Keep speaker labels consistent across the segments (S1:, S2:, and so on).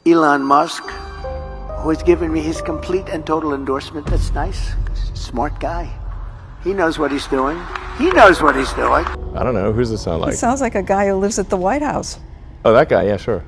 S1: Elon Musk, who has given me his complete and total endorsement. That's nice. Smart guy. He knows what he's doing. He knows what he's doing.
S2: I don't know. Who does it sound like?
S3: It sounds like a guy who lives at the White House.
S2: Oh, that guy. Yeah, sure.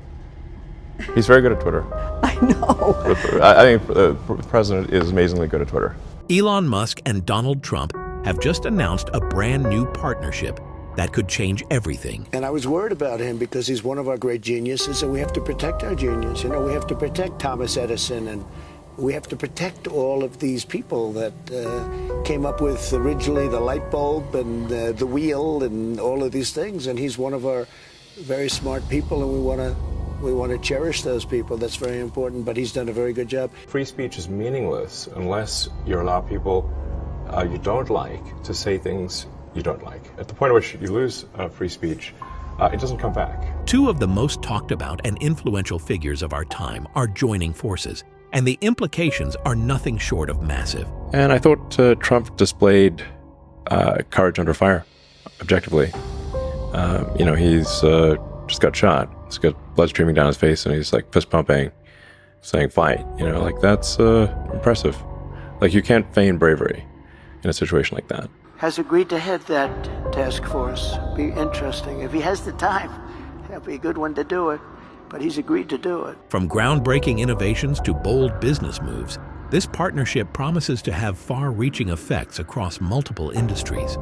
S2: He's very good at Twitter.
S3: I know.
S2: I think the president is amazingly good at Twitter.
S4: Elon Musk and Donald Trump have just announced a brand new partnership that could change everything.
S1: And I was worried about him because he's one of our great geniuses, and we have to protect our genius. You know, we have to protect Thomas Edison, and we have to protect all of these people that came up with originally the light bulb and the wheel and all of these things. And he's one of our very smart people, and we want to cherish those people. That's very important, but he's done a very good job.
S5: Free speech is meaningless unless you allow people you don't like to say things you don't like. At the point at which you lose free speech, it doesn't come back.
S4: Two of the most talked about and influential figures of our time are joining forces, and the implications are nothing short of massive.
S2: And I thought Trump displayed courage under fire, objectively. He's just got shot. He's got blood streaming down his face, and he's like fist pumping, saying fight. That's impressive. Like, you can't feign bravery in a situation like that.
S1: Has agreed to head that task force. Be interesting. If he has the time, that'll be a good one to do it. But he's agreed to do it.
S4: From groundbreaking innovations to bold business moves, this partnership promises to have far-reaching effects across multiple industries.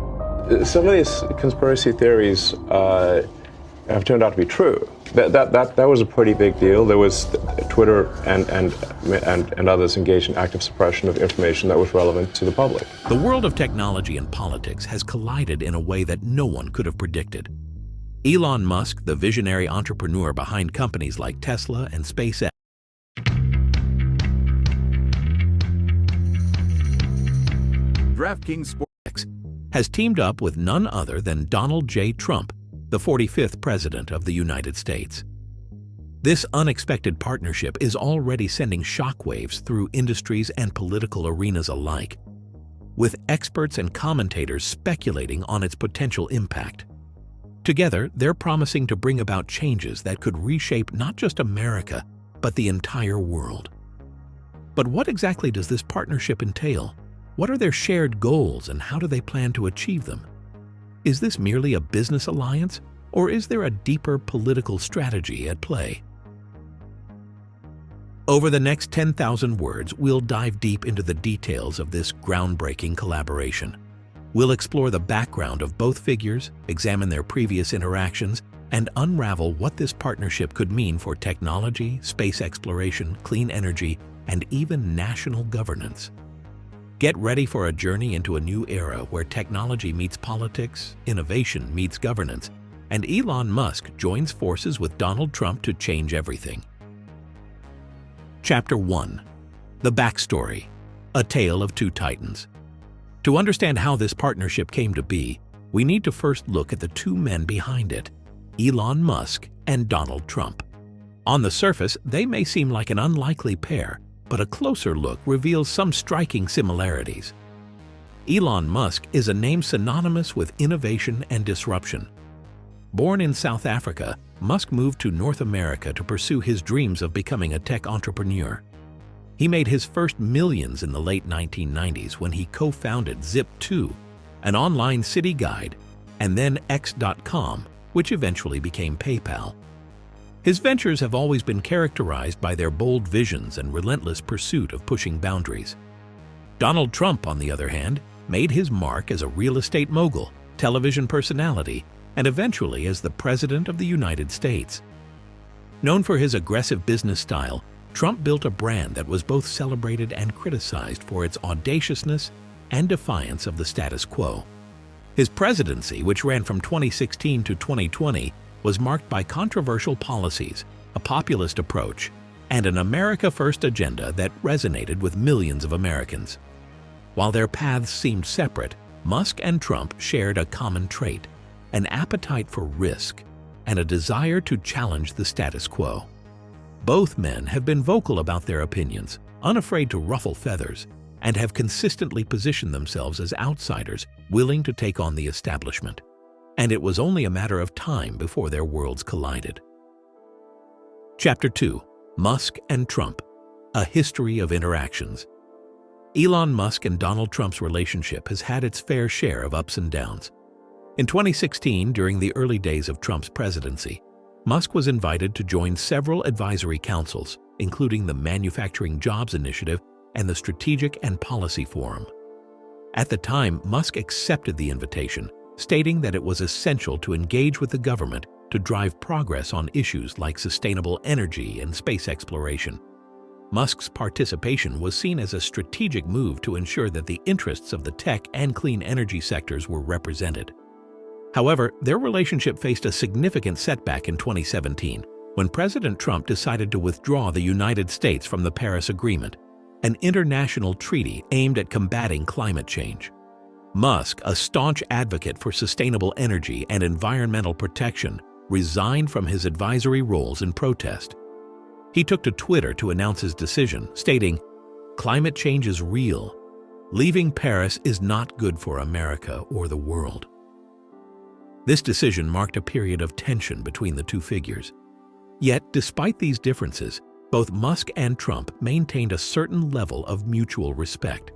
S5: Some of these conspiracy theories have turned out to be true. That was a pretty big deal. There was Twitter and others engaged in active suppression of information that was relevant to the public.
S4: The world of technology and politics has collided in a way that no one could have predicted. Elon Musk, the visionary entrepreneur behind companies like Tesla and SpaceX,
S6: DraftKings Sports
S4: has teamed up with none other than Donald J. Trump, the 45th President of the United States. This unexpected partnership is already sending shockwaves through industries and political arenas alike, with experts and commentators speculating on its potential impact. Together, they're promising to bring about changes that could reshape not just America, but the entire world. But what exactly does this partnership entail? What are their shared goals, and how do they plan to achieve them? Is this merely a business alliance, or is there a deeper political strategy at play? Over the next 10,000 words, we'll dive deep into the details of this groundbreaking collaboration. We'll explore the background of both figures, examine their previous interactions, and unravel what this partnership could mean for technology, space exploration, clean energy, and even national governance. Get ready for a journey into a new era where technology meets politics, innovation meets governance, and Elon Musk joins forces with Donald Trump to change everything. Chapter 1. The Backstory. A Tale of Two Titans. To understand how this partnership came to be, we need to first look at the two men behind it, Elon Musk and Donald Trump. On the surface, they may seem like an unlikely pair, but a closer look reveals some striking similarities. Elon Musk is a name synonymous with innovation and disruption. Born in South Africa, Musk moved to North America to pursue his dreams of becoming a tech entrepreneur. He made his first millions in the late 1990s when he co-founded Zip2, an online city guide, and then X.com, which eventually became PayPal. His ventures have always been characterized by their bold visions and relentless pursuit of pushing boundaries. Donald Trump, on the other hand, made his mark as a real estate mogul, television personality, and eventually as the President of the United States. Known for his aggressive business style, Trump built a brand that was both celebrated and criticized for its audaciousness and defiance of the status quo. His presidency, which ran from 2016 to 2020, was marked by controversial policies, a populist approach, and an America First agenda that resonated with millions of Americans. While their paths seemed separate, Musk and Trump shared a common trait, an appetite for risk, and a desire to challenge the status quo. Both men have been vocal about their opinions, unafraid to ruffle feathers, and have consistently positioned themselves as outsiders willing to take on the establishment. And it was only a matter of time before their worlds collided. Chapter 2. Musk and Trump, a history of interactions. Elon Musk and Donald Trump's relationship has had its fair share of ups and downs. In 2016, during the early days of Trump's presidency, Musk was invited to join several advisory councils, including the Manufacturing Jobs Initiative and the Strategic and Policy Forum. At the time, Musk accepted the invitation, stating that it was essential to engage with the government to drive progress on issues like sustainable energy and space exploration. Musk's participation was seen as a strategic move to ensure that the interests of the tech and clean energy sectors were represented. However, their relationship faced a significant setback in 2017 when President Trump decided to withdraw the United States from the Paris Agreement, an international treaty aimed at combating climate change. Musk, a staunch advocate for sustainable energy and environmental protection, resigned from his advisory roles in protest. He took to Twitter to announce his decision, stating, "Climate change is real. Leaving Paris is not good for America or the world." This decision marked a period of tension between the two figures. Yet, despite these differences, both Musk and Trump maintained a certain level of mutual respect.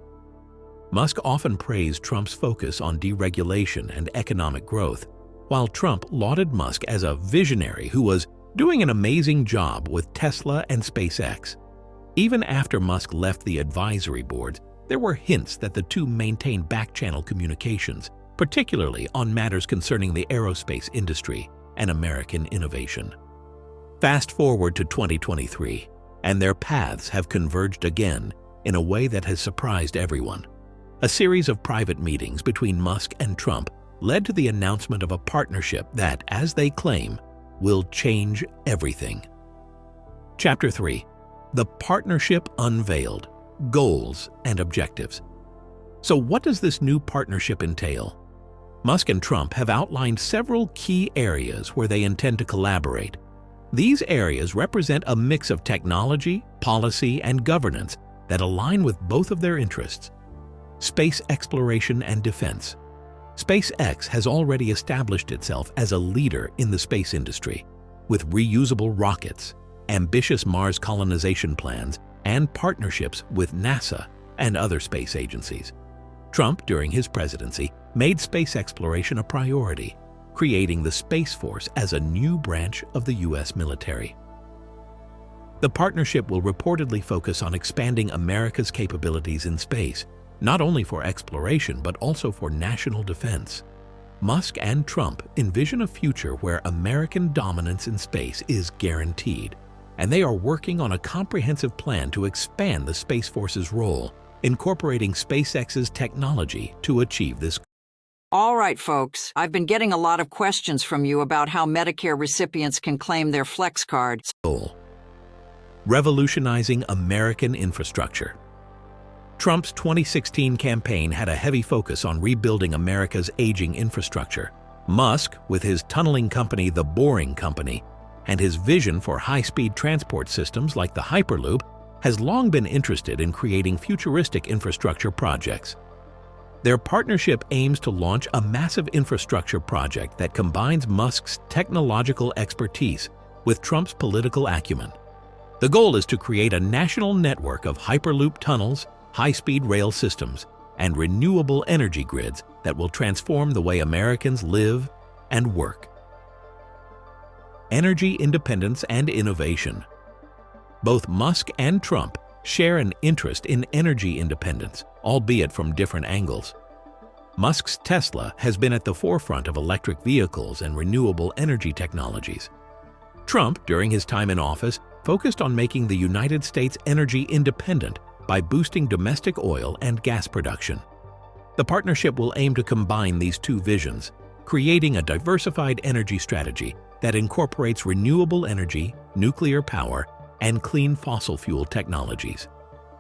S4: Musk often praised Trump's focus on deregulation and economic growth, while Trump lauded Musk as a visionary who was doing an amazing job with Tesla and SpaceX. Even after Musk left the advisory boards, there were hints that the two maintained back-channel communications, particularly on matters concerning the aerospace industry and American innovation. Fast forward to 2023, and their paths have converged again in a way that has surprised everyone. A series of private meetings between Musk and Trump led to the announcement of a partnership that, as they claim, will change everything. Chapter 3. The Partnership Unveiled: Goals and Objectives. So what does this new partnership entail? Musk and Trump have outlined several key areas where they intend to collaborate. These areas represent a mix of technology, policy, and governance that align with both of their interests. Space exploration and defense. SpaceX has already established itself as a leader in the space industry, with reusable rockets, ambitious Mars colonization plans, and partnerships with NASA and other space agencies. Trump, during his presidency, made space exploration a priority, creating the Space Force as a new branch of the U.S. military. The partnership will reportedly focus on expanding America's capabilities in space, not only for exploration but also for national defense. Musk and Trump envision a future where American dominance in space is guaranteed, and they are working on a comprehensive plan to expand the Space Force's role, incorporating SpaceX's technology to achieve this goal.
S6: All right, folks, I've been getting a lot of questions from you about how Medicare recipients can claim their Flex cards.
S4: Revolutionizing American infrastructure. Trump's 2016 campaign had a heavy focus on rebuilding America's aging infrastructure. Musk, with his tunneling company The Boring Company, and his vision for high-speed transport systems like the Hyperloop, has long been interested in creating futuristic infrastructure projects. Their partnership aims to launch a massive infrastructure project that combines Musk's technological expertise with Trump's political acumen. The goal is to create a national network of Hyperloop tunnels, high-speed rail systems, and renewable energy grids that will transform the way Americans live and work. Energy independence and innovation. Both Musk and Trump share an interest in energy independence, albeit from different angles. Musk's Tesla has been at the forefront of electric vehicles and renewable energy technologies. Trump, during his time in office, focused on making the United States energy independent by boosting domestic oil and gas production. The partnership will aim to combine these two visions, creating a diversified energy strategy that incorporates renewable energy, nuclear power, and clean fossil fuel technologies.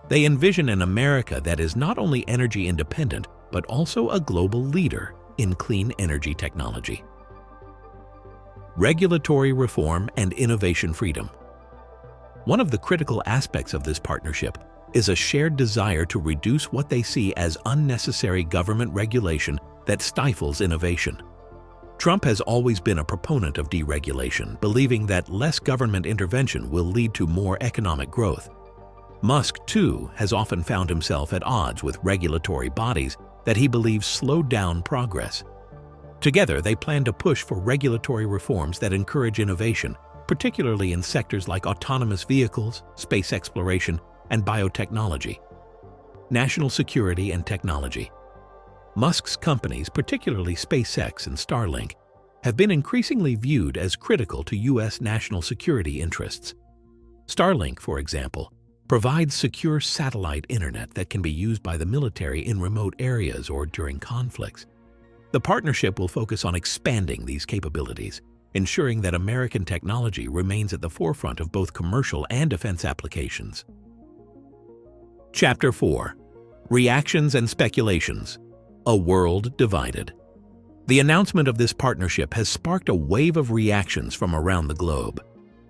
S4: They envision an America that is not only energy independent, but also a global leader in clean energy technology. Regulatory reform and innovation freedom. One of the critical aspects of this partnership is a shared desire to reduce what they see as unnecessary government regulation that stifles innovation. Trump has always been a proponent of deregulation, believing that less government intervention will lead to more economic growth. Musk, too, has often found himself at odds with regulatory bodies that he believes slowed down progress. Together, they plan to push for regulatory reforms that encourage innovation, particularly in sectors like autonomous vehicles, space exploration, and biotechnology. National security and technology. Musk's companies, particularly SpaceX and Starlink, have been increasingly viewed as critical to U.S. national security interests. Starlink, for example, provides secure satellite internet that can be used by the military in remote areas or during conflicts. The partnership will focus on expanding these capabilities, ensuring that American technology remains at the forefront of both commercial and defense applications. Chapter 4. Reactions and Speculations. A World Divided. The announcement of this partnership has sparked a wave of reactions from around the globe.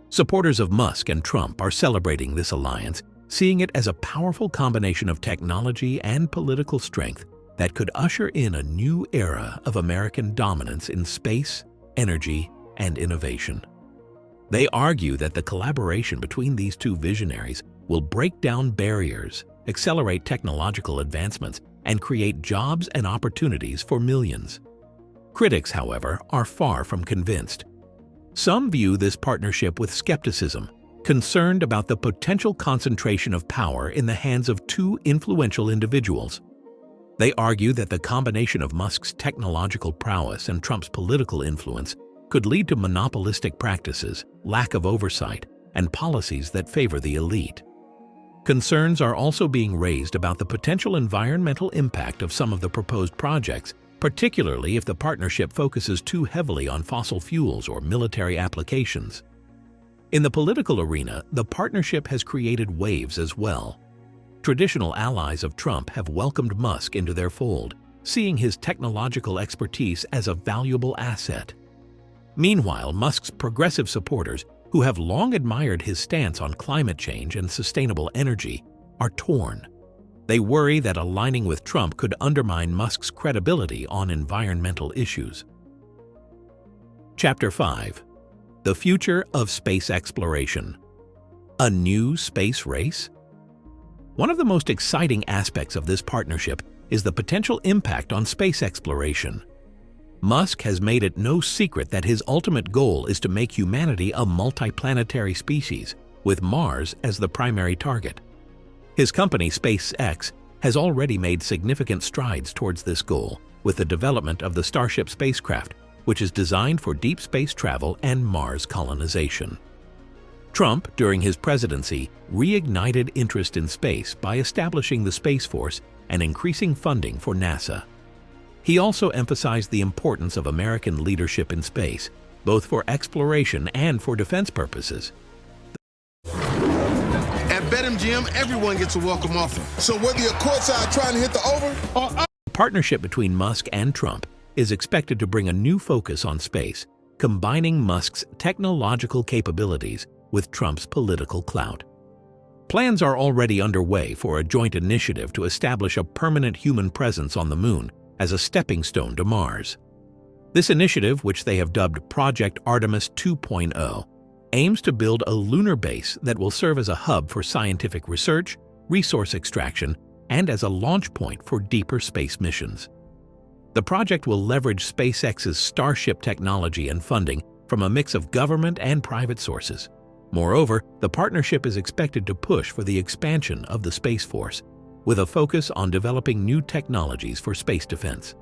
S4: Supporters of Musk and Trump are celebrating this alliance, seeing it as a powerful combination of technology and political strength that could usher in a new era of American dominance in space, energy, and innovation. They argue that the collaboration between these two visionaries will break down barriers, accelerate technological advancements, and create jobs and opportunities for millions. Critics, however, are far from convinced. Some view this partnership with skepticism, concerned about the potential concentration of power in the hands of two influential individuals. They argue that the combination of Musk's technological prowess and Trump's political influence could lead to monopolistic practices, lack of oversight, and policies that favor the elite. Concerns are also being raised about the potential environmental impact of some of the proposed projects, particularly if the partnership focuses too heavily on fossil fuels or military applications. In the political arena, the partnership has created waves as well. Traditional allies of Trump have welcomed Musk into their fold, seeing his technological expertise as a valuable asset. Meanwhile, Musk's progressive supporters, who have long admired his stance on climate change and sustainable energy, are torn. They worry that aligning with Trump could undermine Musk's credibility on environmental issues. Chapter 5. The Future of Space Exploration. A new space race? One of the most exciting aspects of this partnership is the potential impact on space exploration. Musk has made it no secret that his ultimate goal is to make humanity a multiplanetary species, with Mars as the primary target. His company, SpaceX, has already made significant strides towards this goal with the development of the Starship spacecraft, which is designed for deep space travel and Mars colonization. Trump, during his presidency, reignited interest in space by establishing the Space Force and increasing funding for NASA. He also emphasized the importance of American leadership in space, both for exploration and for defense purposes.
S7: At BetMGM, everyone gets a welcome offer. So whether you're courtside trying to hit the over or up.
S4: The partnership between Musk and Trump is expected to bring a new focus on space, combining Musk's technological capabilities with Trump's political clout. Plans are already underway for a joint initiative to establish a permanent human presence on the Moon as a stepping stone to Mars. This initiative, which they have dubbed Project Artemis 2.0, aims to build a lunar base that will serve as a hub for scientific research, resource extraction, and as a launch point for deeper space missions. The project will leverage SpaceX's Starship technology and funding from a mix of government and private sources. Moreover, the partnership is expected to push for the expansion of the Space Force, with a focus on developing new technologies for space defense.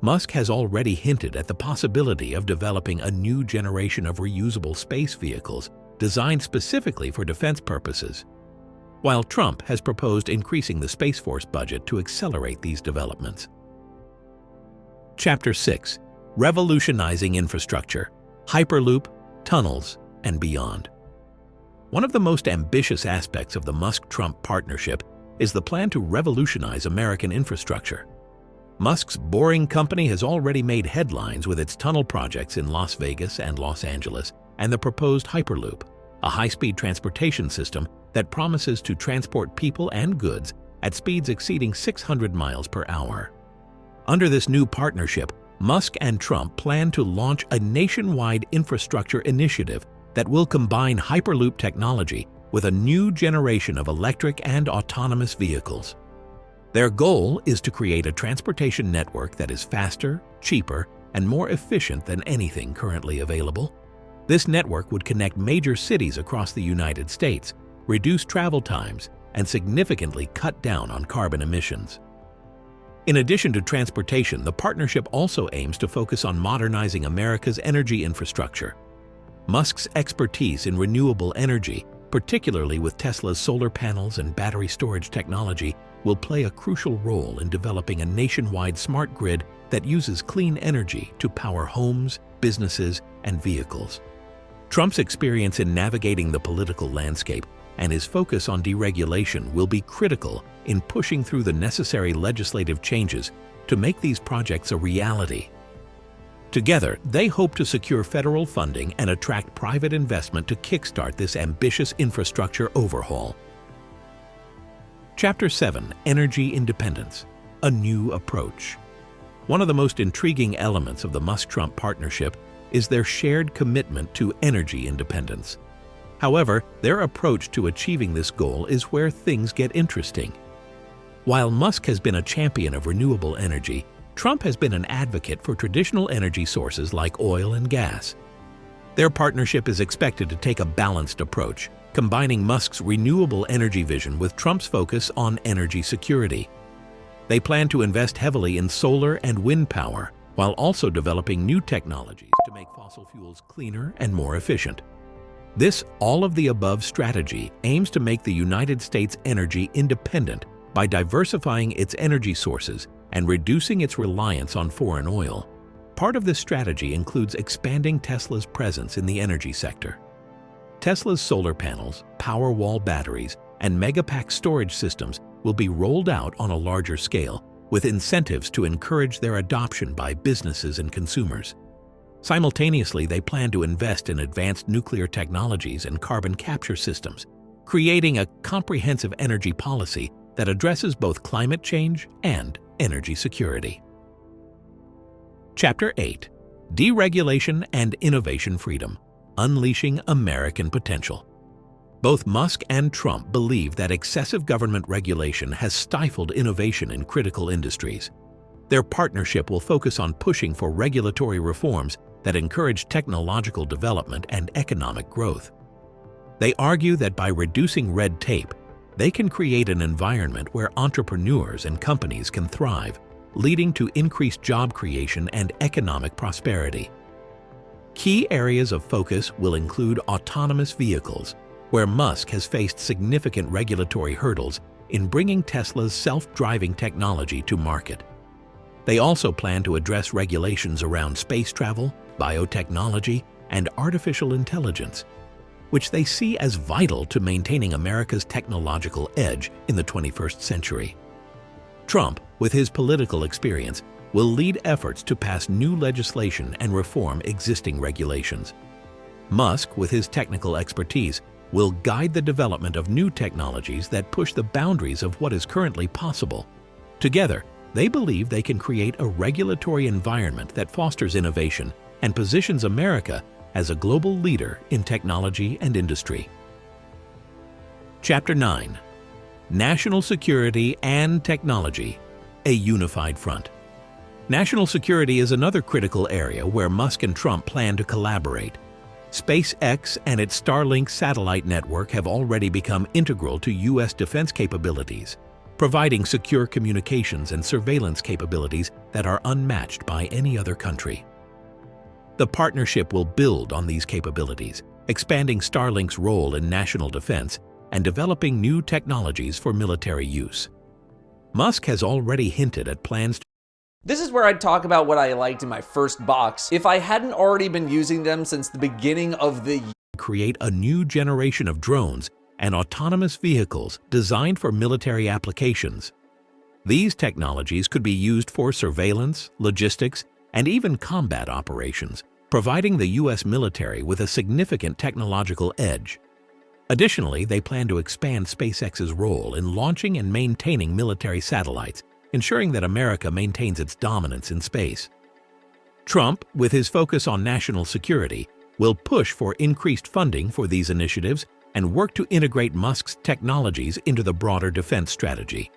S4: Musk has already hinted at the possibility of developing a new generation of reusable space vehicles designed specifically for defense purposes, while Trump has proposed increasing the Space Force budget to accelerate these developments. Chapter 6. Revolutionizing Infrastructure, Hyperloop, Tunnels, and Beyond. One of the most ambitious aspects of the Musk-Trump partnership is the plan to revolutionize American infrastructure. Musk's Boring Company has already made headlines with its tunnel projects in Las Vegas and Los Angeles and the proposed Hyperloop, a high-speed transportation system that promises to transport people and goods at speeds exceeding 600 miles per hour. Under this new partnership, Musk and Trump plan to launch a nationwide infrastructure initiative that will combine Hyperloop technology with a new generation of electric and autonomous vehicles. Their goal is to create a transportation network that is faster, cheaper, and more efficient than anything currently available. This network would connect major cities across the United States, reduce travel times, and significantly cut down on carbon emissions. In addition to transportation, the partnership also aims to focus on modernizing America's energy infrastructure. Musk's expertise in renewable energy, particularly with Tesla's solar panels and battery storage technology, will play a crucial role in developing a nationwide smart grid that uses clean energy to power homes, businesses, and vehicles. Trump's experience in navigating the political landscape and his focus on deregulation will be critical in pushing through the necessary legislative changes to make these projects a reality. Together, they hope to secure federal funding and attract private investment to kickstart this ambitious infrastructure overhaul. Chapter 7: Energy Independence – A New Approach. One of the most intriguing elements of the Musk-Trump partnership is their shared commitment to energy independence. However, their approach to achieving this goal is where things get interesting. While Musk has been a champion of renewable energy, Trump has been an advocate for traditional energy sources like oil and gas. Their partnership is expected to take a balanced approach, combining Musk's renewable energy vision with Trump's focus on energy security. They plan to invest heavily in solar and wind power, while also developing new technologies to make fossil fuels cleaner and more efficient. This all-of-the-above strategy aims to make the United States energy independent by diversifying its energy sources and reducing its reliance on foreign oil. Part of this strategy includes expanding Tesla's presence in the energy sector. Tesla's solar panels, Powerwall batteries, and Megapack storage systems will be rolled out on a larger scale, with incentives to encourage their adoption by businesses and consumers. Simultaneously, they plan to invest in advanced nuclear technologies and carbon capture systems, creating a comprehensive energy policy that addresses both climate change and energy security. Chapter 8: Deregulation and Innovation Freedom – Unleashing American Potential. Both Musk and Trump believe that excessive government regulation has stifled innovation in critical industries. Their partnership will focus on pushing for regulatory reforms that encourage technological development and economic growth. They argue that by reducing red tape, they can create an environment where entrepreneurs and companies can thrive, leading to increased job creation and economic prosperity. Key areas of focus will include autonomous vehicles, where Musk has faced significant regulatory hurdles in bringing Tesla's self-driving technology to market. They also plan to address regulations around space travel, biotechnology, and artificial intelligence, which they see as vital to maintaining America's technological edge in the 21st century. Trump, with his political experience, will lead efforts to pass new legislation and reform existing regulations. Musk, with his technical expertise, will guide the development of new technologies that push the boundaries of what is currently possible. Together, they believe they can create a regulatory environment that fosters innovation and positions America as a global leader in technology and industry. Chapter 9: National Security and Technology – A Unified Front. National security is another critical area where Musk and Trump plan to collaborate. SpaceX and its Starlink satellite network have already become integral to U.S. defense capabilities, providing secure communications and surveillance capabilities that are unmatched by any other country. The partnership will build on these capabilities, expanding Starlink's role in national defense and developing new technologies for military use. Musk has already hinted at plans to
S8: This is where I'd talk about what I liked in my first box if I hadn't already been using them since the beginning of the year.
S4: Create a new generation of drones and autonomous vehicles designed for military applications. These technologies could be used for surveillance, logistics, and even combat operations, providing the U.S. military with a significant technological edge. Additionally, they plan to expand SpaceX's role in launching and maintaining military satellites, ensuring that America maintains its dominance in space. Trump, with his focus on national security, will push for increased funding for these initiatives and work to integrate Musk's technologies into the broader defense strategy.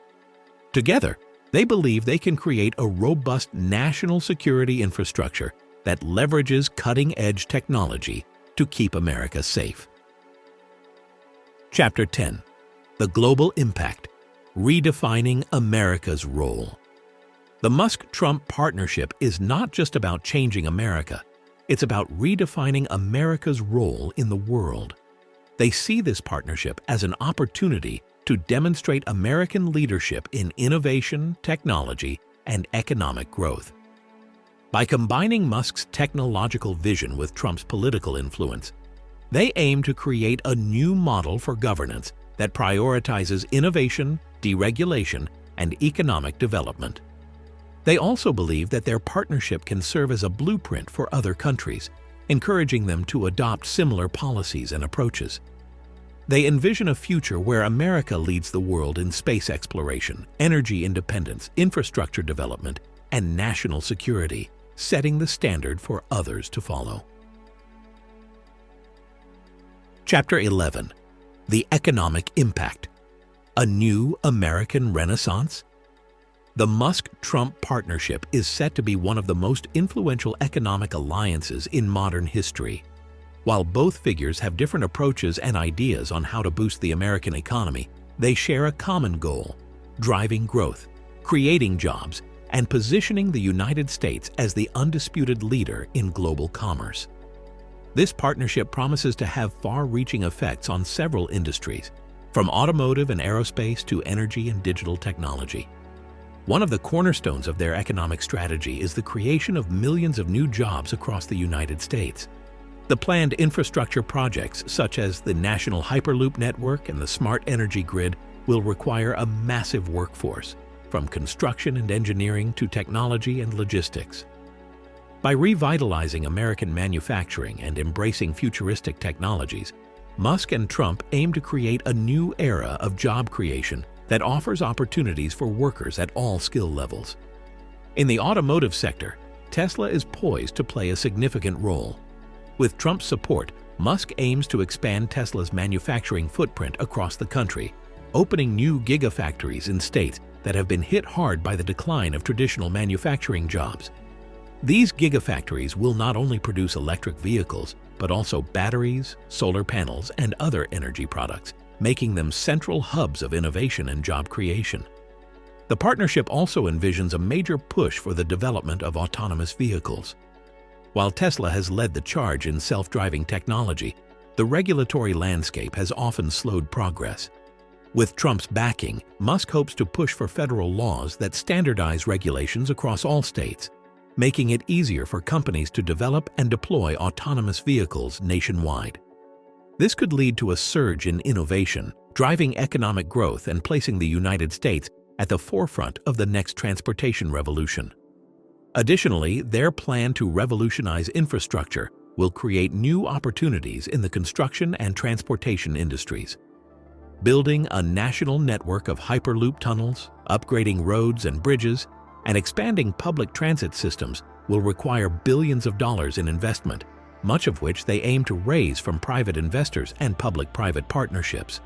S4: Together, they believe they can create a robust national security infrastructure that leverages cutting-edge technology to keep America safe. Chapter 10. The Global Impact: Redefining America's Role. The Musk-Trump partnership is not just about changing America, it's about redefining America's role in the world. They see this partnership as an opportunity to demonstrate American leadership in innovation, technology, and economic growth. By combining Musk's technological vision with Trump's political influence, they aim to create a new model for governance that prioritizes innovation, deregulation, and economic development. They also believe that their partnership can serve as a blueprint for other countries, encouraging them to adopt similar policies and approaches. They envision a future where America leads the world in space exploration, energy independence, infrastructure development, and national security, setting the standard for others to follow. Chapter 11. The Economic Impact: A New American Renaissance? The Musk-Trump partnership is set to be one of the most influential economic alliances in modern history. While both figures have different approaches and ideas on how to boost the American economy, they share a common goal: driving growth, creating jobs, and positioning the United States as the undisputed leader in global commerce. This partnership promises to have far-reaching effects on several industries, from automotive and aerospace to energy and digital technology. One of the cornerstones of their economic strategy is the creation of millions of new jobs across the United States. The planned infrastructure projects, such as the National Hyperloop Network and the Smart Energy Grid, will require a massive workforce, from construction and engineering to technology and logistics. By revitalizing American manufacturing and embracing futuristic technologies, Musk and Trump aim to create a new era of job creation that offers opportunities for workers at all skill levels. In the automotive sector, Tesla is poised to play a significant role. With Trump's support, Musk aims to expand Tesla's manufacturing footprint across the country, opening new gigafactories in states that have been hit hard by the decline of traditional manufacturing jobs. These gigafactories will not only produce electric vehicles, but also batteries, solar panels, and other energy products, making them central hubs of innovation and job creation. The partnership also envisions a major push for the development of autonomous vehicles. While Tesla has led the charge in self-driving technology, the regulatory landscape has often slowed progress. With Trump's backing, Musk hopes to push for federal laws that standardize regulations across all states, making it easier for companies to develop and deploy autonomous vehicles nationwide. This could lead to a surge in innovation, driving economic growth and placing the United States at the forefront of the next transportation revolution. Additionally, their plan to revolutionize infrastructure will create new opportunities in the construction and transportation industries. Building a national network of Hyperloop tunnels, upgrading roads and bridges, and expanding public transit systems will require billions of dollars in investment, much of which they aim to raise from private investors and public-private partnerships.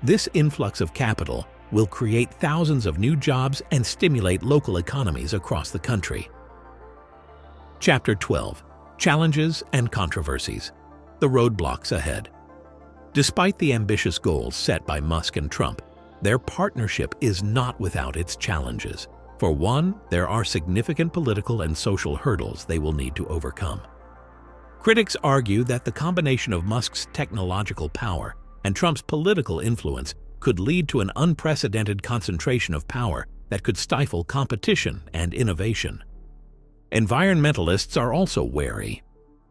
S4: This influx of capital will create thousands of new jobs and stimulate local economies across the country. Chapter 12. Challenges and Controversies: The Roadblocks Ahead. Despite the ambitious goals set by Musk and Trump, their partnership is not without its challenges. For one, there are significant political and social hurdles they will need to overcome. Critics argue that the combination of Musk's technological power and Trump's political influence could lead to an unprecedented concentration of power that could stifle competition and innovation. Environmentalists are also wary.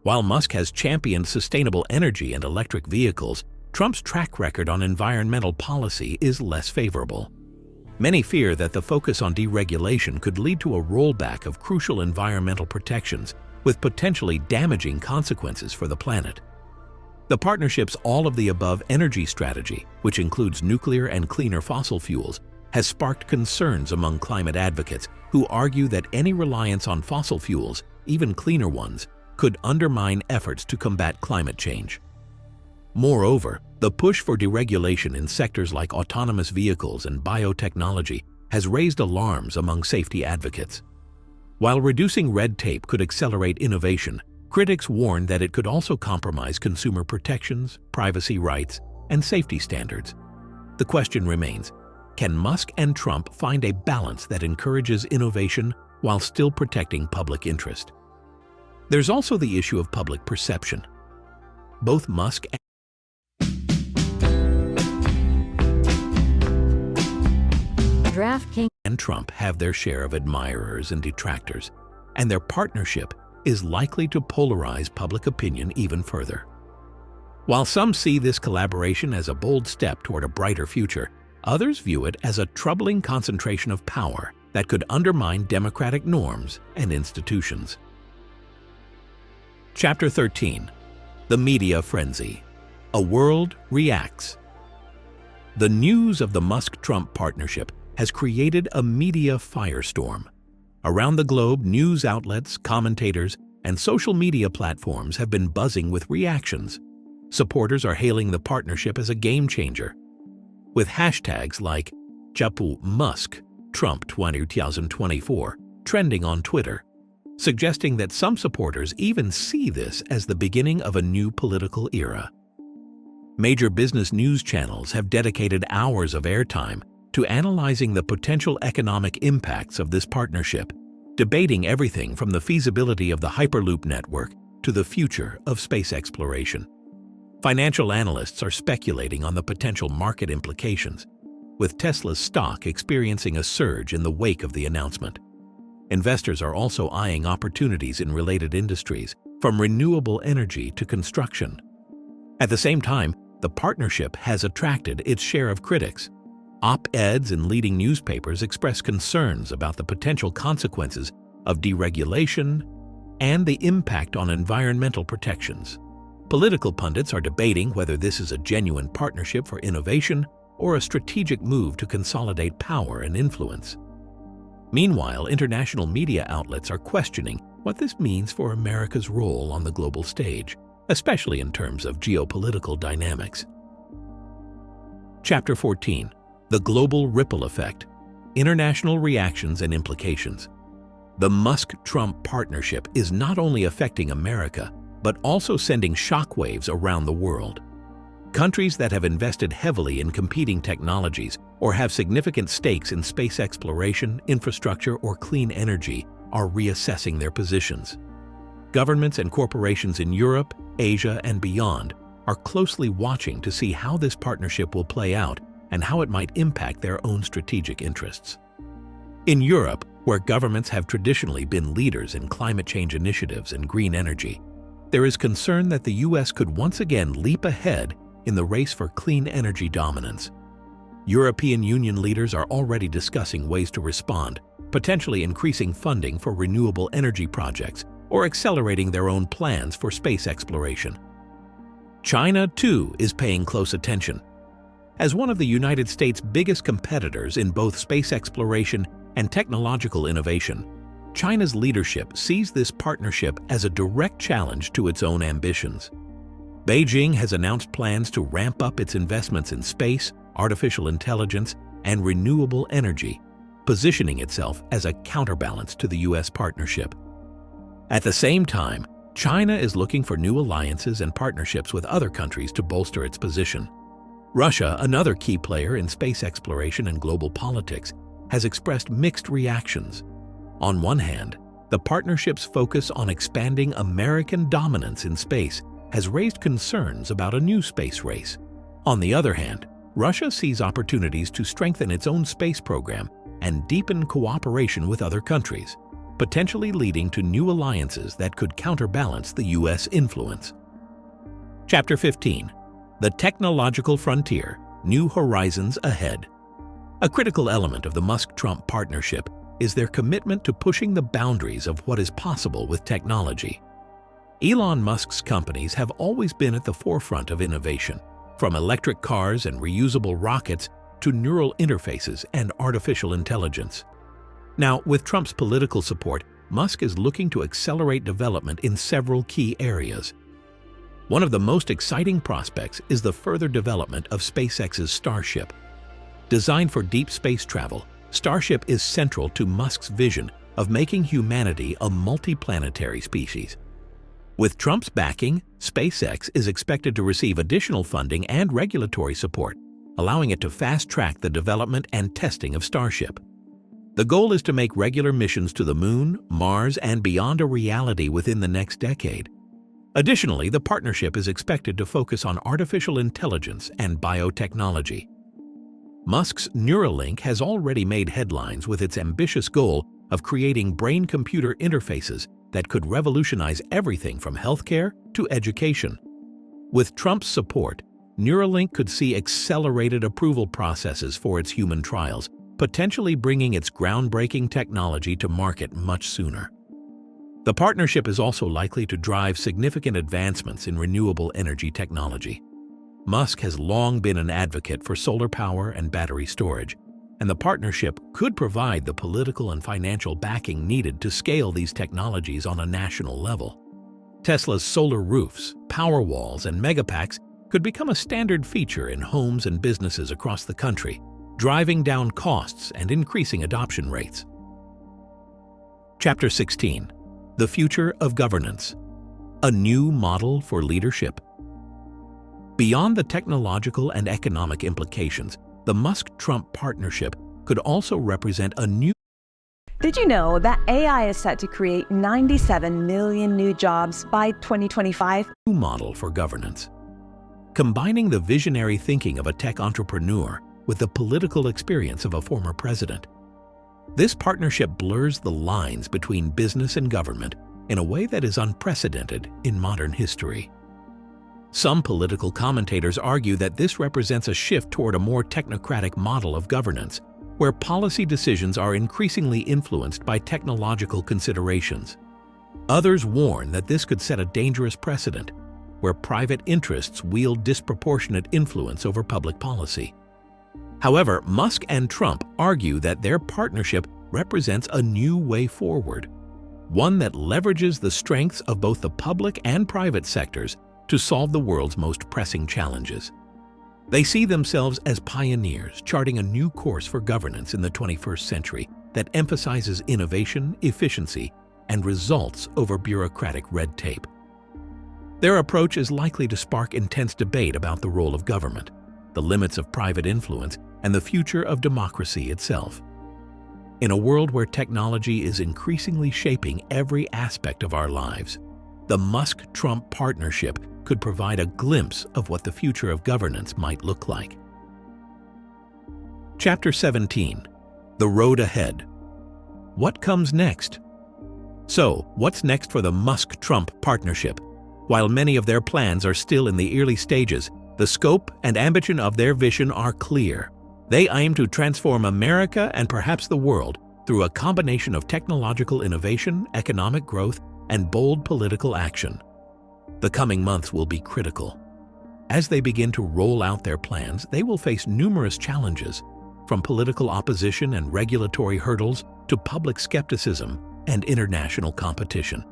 S4: While Musk has championed sustainable energy and electric vehicles, Trump's track record on environmental policy is less favorable. Many fear that the focus on deregulation could lead to a rollback of crucial environmental protections, with potentially damaging consequences for the planet. The partnership's all-of-the-above energy strategy, which includes nuclear and cleaner fossil fuels, has sparked concerns among climate advocates who argue that any reliance on fossil fuels even cleaner ones, could undermine efforts to combat climate change. Moreover, the push for deregulation in sectors like autonomous vehicles and biotechnology has raised alarms among safety advocates. While reducing red tape could accelerate innovation, critics warn that it could also compromise consumer protections, privacy rights, and safety standards. The question remains, can Musk and Trump find a balance that encourages innovation while still protecting public interest? There's also the issue of public perception. Both Musk and Trump have their share of admirers and detractors, and their partnership is likely to polarize public opinion even further. While some see this collaboration as a bold step toward a brighter future, others view it as a troubling concentration of power that could undermine democratic norms and institutions. Chapter 13. The Media Frenzy. A World Reacts. The news of the Musk-Trump partnership has created a media firestorm. Around the globe, news outlets, commentators, and social media platforms have been buzzing with reactions. Supporters are hailing the partnership as a game-changer, with hashtags like Japu Musk Trump 2024 trending on Twitter, suggesting that some supporters even see this as the beginning of a new political era. Major business news channels have dedicated hours of airtime to analyzing the potential economic impacts of this partnership, debating everything from the feasibility of the Hyperloop network to the future of space exploration. Financial analysts are speculating on the potential market implications, with Tesla's stock experiencing a surge in the wake of the announcement. Investors are also eyeing opportunities in related industries, from renewable energy to construction. At the same time, the partnership has attracted its share of critics. Op-eds in leading newspapers express concerns about the potential consequences of deregulation and the impact on environmental protections. Political pundits are debating whether this is a genuine partnership for innovation or a strategic move to consolidate power and influence. Meanwhile, international media outlets are questioning what this means for America's role on the global stage, especially in terms of geopolitical dynamics. Chapter 14. The Global Ripple Effect. International Reactions and Implications. The Musk-Trump partnership is not only affecting America, but also sending shockwaves around the world. Countries that have invested heavily in competing technologies or have significant stakes in space exploration, infrastructure, or clean energy are reassessing their positions. Governments and corporations in Europe, Asia, and beyond are closely watching to see how this partnership will play out and how it might impact their own strategic interests. In Europe, where governments have traditionally been leaders in climate change initiatives and green energy, there is concern that the U.S. could once again leap ahead in the race for clean energy dominance. European Union leaders are already discussing ways to respond, potentially increasing funding for renewable energy projects or accelerating their own plans for space exploration. China, too, is paying close attention. As one of the United States' biggest competitors in both space exploration and technological innovation, China's leadership sees this partnership as a direct challenge to its own ambitions. Beijing has announced plans to ramp up its investments in space, artificial intelligence, and renewable energy, positioning itself as a counterbalance to the U.S. partnership. At the same time, China is looking for new alliances and partnerships with other countries to bolster its position. Russia, another key player in space exploration and global politics, has expressed mixed reactions. On one hand, the partnership's focus on expanding American dominance in space has raised concerns about a new space race. On the other hand, Russia sees opportunities to strengthen its own space program and deepen cooperation with other countries, potentially leading to new alliances that could counterbalance the U.S. influence. Chapter 15. The Technological Frontier, New Horizons Ahead. A critical element of the Musk-Trump partnership is their commitment to pushing the boundaries of what is possible with technology. Elon Musk's companies have always been at the forefront of innovation, from electric cars and reusable rockets to neural interfaces and artificial intelligence. Now, with Trump's political support, Musk is looking to accelerate development in several key areas. One of the most exciting prospects is the further development of SpaceX's Starship. Designed for deep space travel, Starship is central to Musk's vision of making humanity a multiplanetary species. With Trump's backing, SpaceX is expected to receive additional funding and regulatory support, allowing it to fast-track the development and testing of Starship. The goal is to make regular missions to the Moon, Mars, and beyond a reality within the next decade. Additionally, the partnership is expected to focus on artificial intelligence and biotechnology. Musk's Neuralink has already made headlines with its ambitious goal of creating brain-computer interfaces that could revolutionize everything from healthcare to education. With Trump's support, Neuralink could see accelerated approval processes for its human trials, potentially bringing its groundbreaking technology to market much sooner. The partnership is also likely to drive significant advancements in renewable energy technology. Musk has long been an advocate for solar power and battery storage, and the partnership could provide the political and financial backing needed to scale these technologies on a national level. Tesla's solar roofs, power walls, and megapacks could become a standard feature in homes and businesses across the country, driving down costs and increasing adoption rates. Chapter 16. The Future of Governance. A New Model for Leadership. Beyond the technological and economic implications, the Musk-Trump partnership could also represent a new
S3: Did you know that AI is set to create 97 million new jobs by 2025?
S4: model for governance. Combining the visionary thinking of a tech entrepreneur with the political experience of a former president. This partnership blurs the lines between business and government in a way that is unprecedented in modern history. Some political commentators argue that this represents a shift toward a more technocratic model of governance, where policy decisions are increasingly influenced by technological considerations. Others warn that this could set a dangerous precedent, where private interests wield disproportionate influence over public policy. However, Musk and Trump argue that their partnership represents a new way forward, one that leverages the strengths of both the public and private sectors to solve the world's most pressing challenges. They see themselves as pioneers charting a new course for governance in the 21st century that emphasizes innovation, efficiency, and results over bureaucratic red tape. Their approach is likely to spark intense debate about the role of government, the limits of private influence, and the future of democracy itself. In a world where technology is increasingly shaping every aspect of our lives, the Musk-Trump partnership could provide a glimpse of what the future of governance might look like. Chapter 17. The Road Ahead. What comes next? So, what's next for the Musk-Trump partnership? While many of their plans are still in the early stages, the scope and ambition of their vision are clear. They aim to transform America and perhaps the world through a combination of technological innovation, economic growth, and bold political action. The coming months will be critical. As they begin to roll out their plans, they will face numerous challenges, from political opposition and regulatory hurdles to public skepticism and international competition.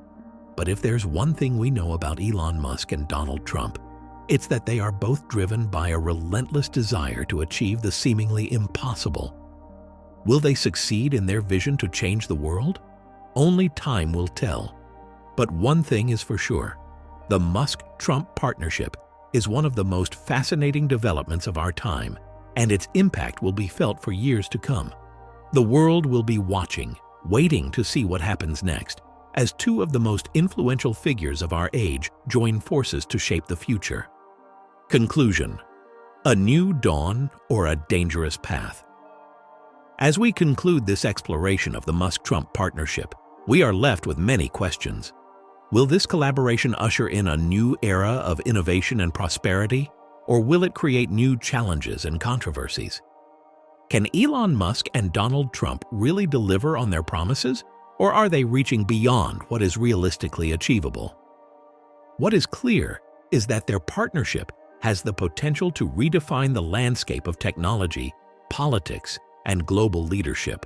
S4: But if there's one thing we know about Elon Musk and Donald Trump, it's that they are both driven by a relentless desire to achieve the seemingly impossible. Will they succeed in their vision to change the world? Only time will tell. But one thing is for sure. The Musk-Trump partnership is one of the most fascinating developments of our time, and its impact will be felt for years to come. The world will be watching, waiting to see what happens next, as two of the most influential figures of our age join forces to shape the future. Conclusion: a new dawn or a dangerous path? As we conclude this exploration of the Musk-Trump partnership, we are left with many questions. Will this collaboration usher in a new era of innovation and prosperity, or will it create new challenges and controversies? Can Elon Musk and Donald Trump really deliver on their promises, or are they reaching beyond what is realistically achievable? What is clear is that their partnership has the potential to redefine the landscape of technology, politics, and global leadership.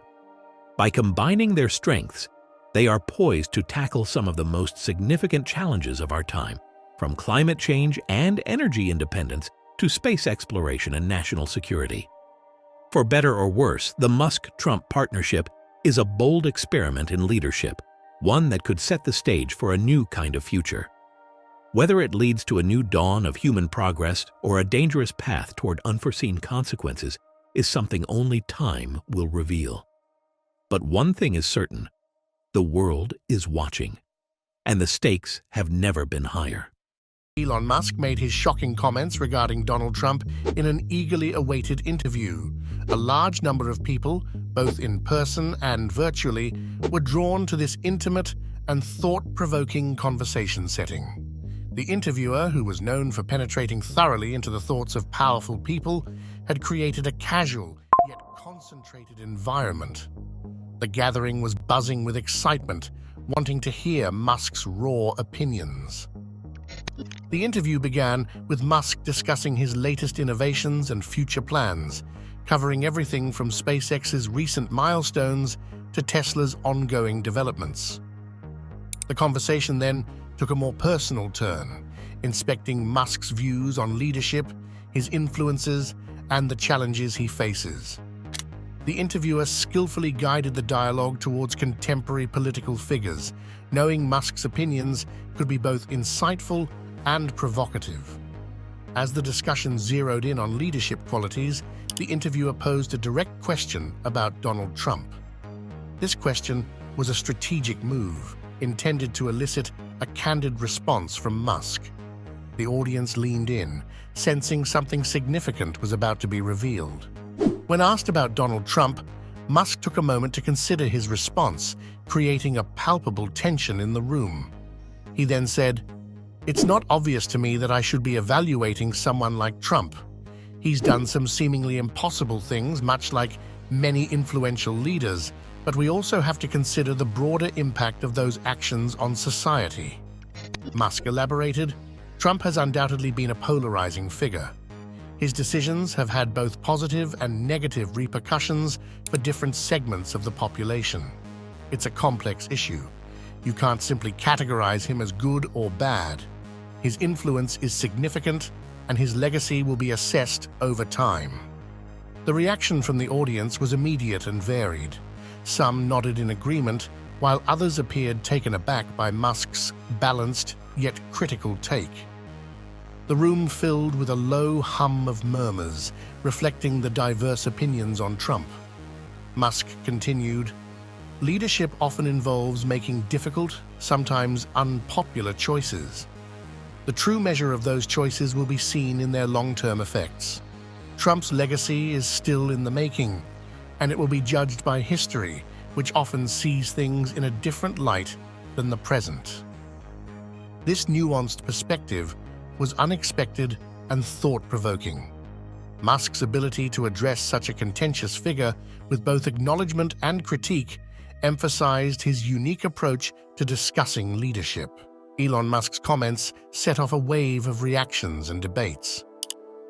S4: By combining their strengths, They are poised to tackle some of the most significant challenges of our time, from climate change and energy independence to space exploration and national security. For better or worse, the Musk-Trump partnership is a bold experiment in leadership, one that could set the stage for a new kind of future. Whether it leads to a new dawn of human progress or a dangerous path toward unforeseen consequences is something only time will reveal. But one thing is certain: the world is watching, and the stakes have never been higher.
S9: Elon Musk made his shocking comments regarding Donald Trump in an eagerly awaited interview. A large number of people, both in person and virtually, were drawn to this intimate and thought-provoking conversation setting. The interviewer, who was known for penetrating thoroughly into the thoughts of powerful people, had created a casual yet concentrated environment. The gathering was buzzing with excitement, wanting to hear Musk's raw opinions. The interview began with Musk discussing his latest innovations and future plans, covering everything from SpaceX's recent milestones to Tesla's ongoing developments. The conversation then took a more personal turn, inspecting Musk's views on leadership, his influences, and the challenges he faces. The interviewer skillfully guided the dialogue towards contemporary political figures, knowing Musk's opinions could be both insightful and provocative. As the discussion zeroed in on leadership qualities, the interviewer posed a direct question about Donald Trump. This question was a strategic move, intended to elicit a candid response from Musk. The audience leaned in, sensing something significant was about to be revealed. When asked about Donald Trump, Musk took a moment to consider his response, creating a palpable tension in the room. He then said, "It's not obvious to me that I should be evaluating someone like Trump. He's done some seemingly impossible things, much like many influential leaders, but we also have to consider the broader impact of those actions on society." Musk elaborated, "Trump has undoubtedly been a polarizing figure. His decisions have had both positive and negative repercussions for different segments of the population. It's a complex issue. You can't simply categorize him as good or bad. His influence is significant, and his legacy will be assessed over time." The reaction from the audience was immediate and varied. Some nodded in agreement, while others appeared taken aback by Musk's balanced yet critical take. The room filled with a low hum of murmurs, reflecting the diverse opinions on Trump. Musk continued, "Leadership often involves making difficult, sometimes unpopular choices. The true measure of those choices will be seen in their long-term effects. Trump's legacy is still in the making, and it will be judged by history, which often sees things in a different light than the present." This nuanced perspective was unexpected and thought-provoking. Musk's ability to address such a contentious figure with both acknowledgement and critique emphasized his unique approach to discussing leadership. Elon Musk's comments set off a wave of reactions and debates.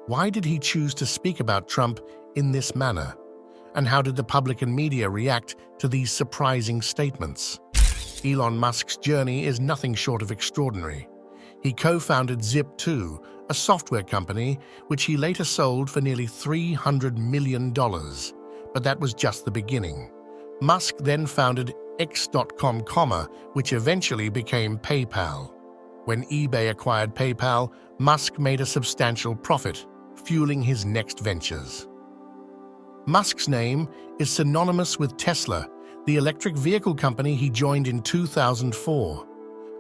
S9: Why did he choose to speak about Trump in this manner? And how did the public and media react to these surprising statements? Elon Musk's journey is nothing short of extraordinary. He co-founded Zip2, a software company which he later sold for nearly $300 million. But that was just the beginning. Musk then founded X.com, which eventually became PayPal. When eBay acquired PayPal, Musk made a substantial profit, fueling his next ventures. Musk's name is synonymous with Tesla, the electric vehicle company he joined in 2004.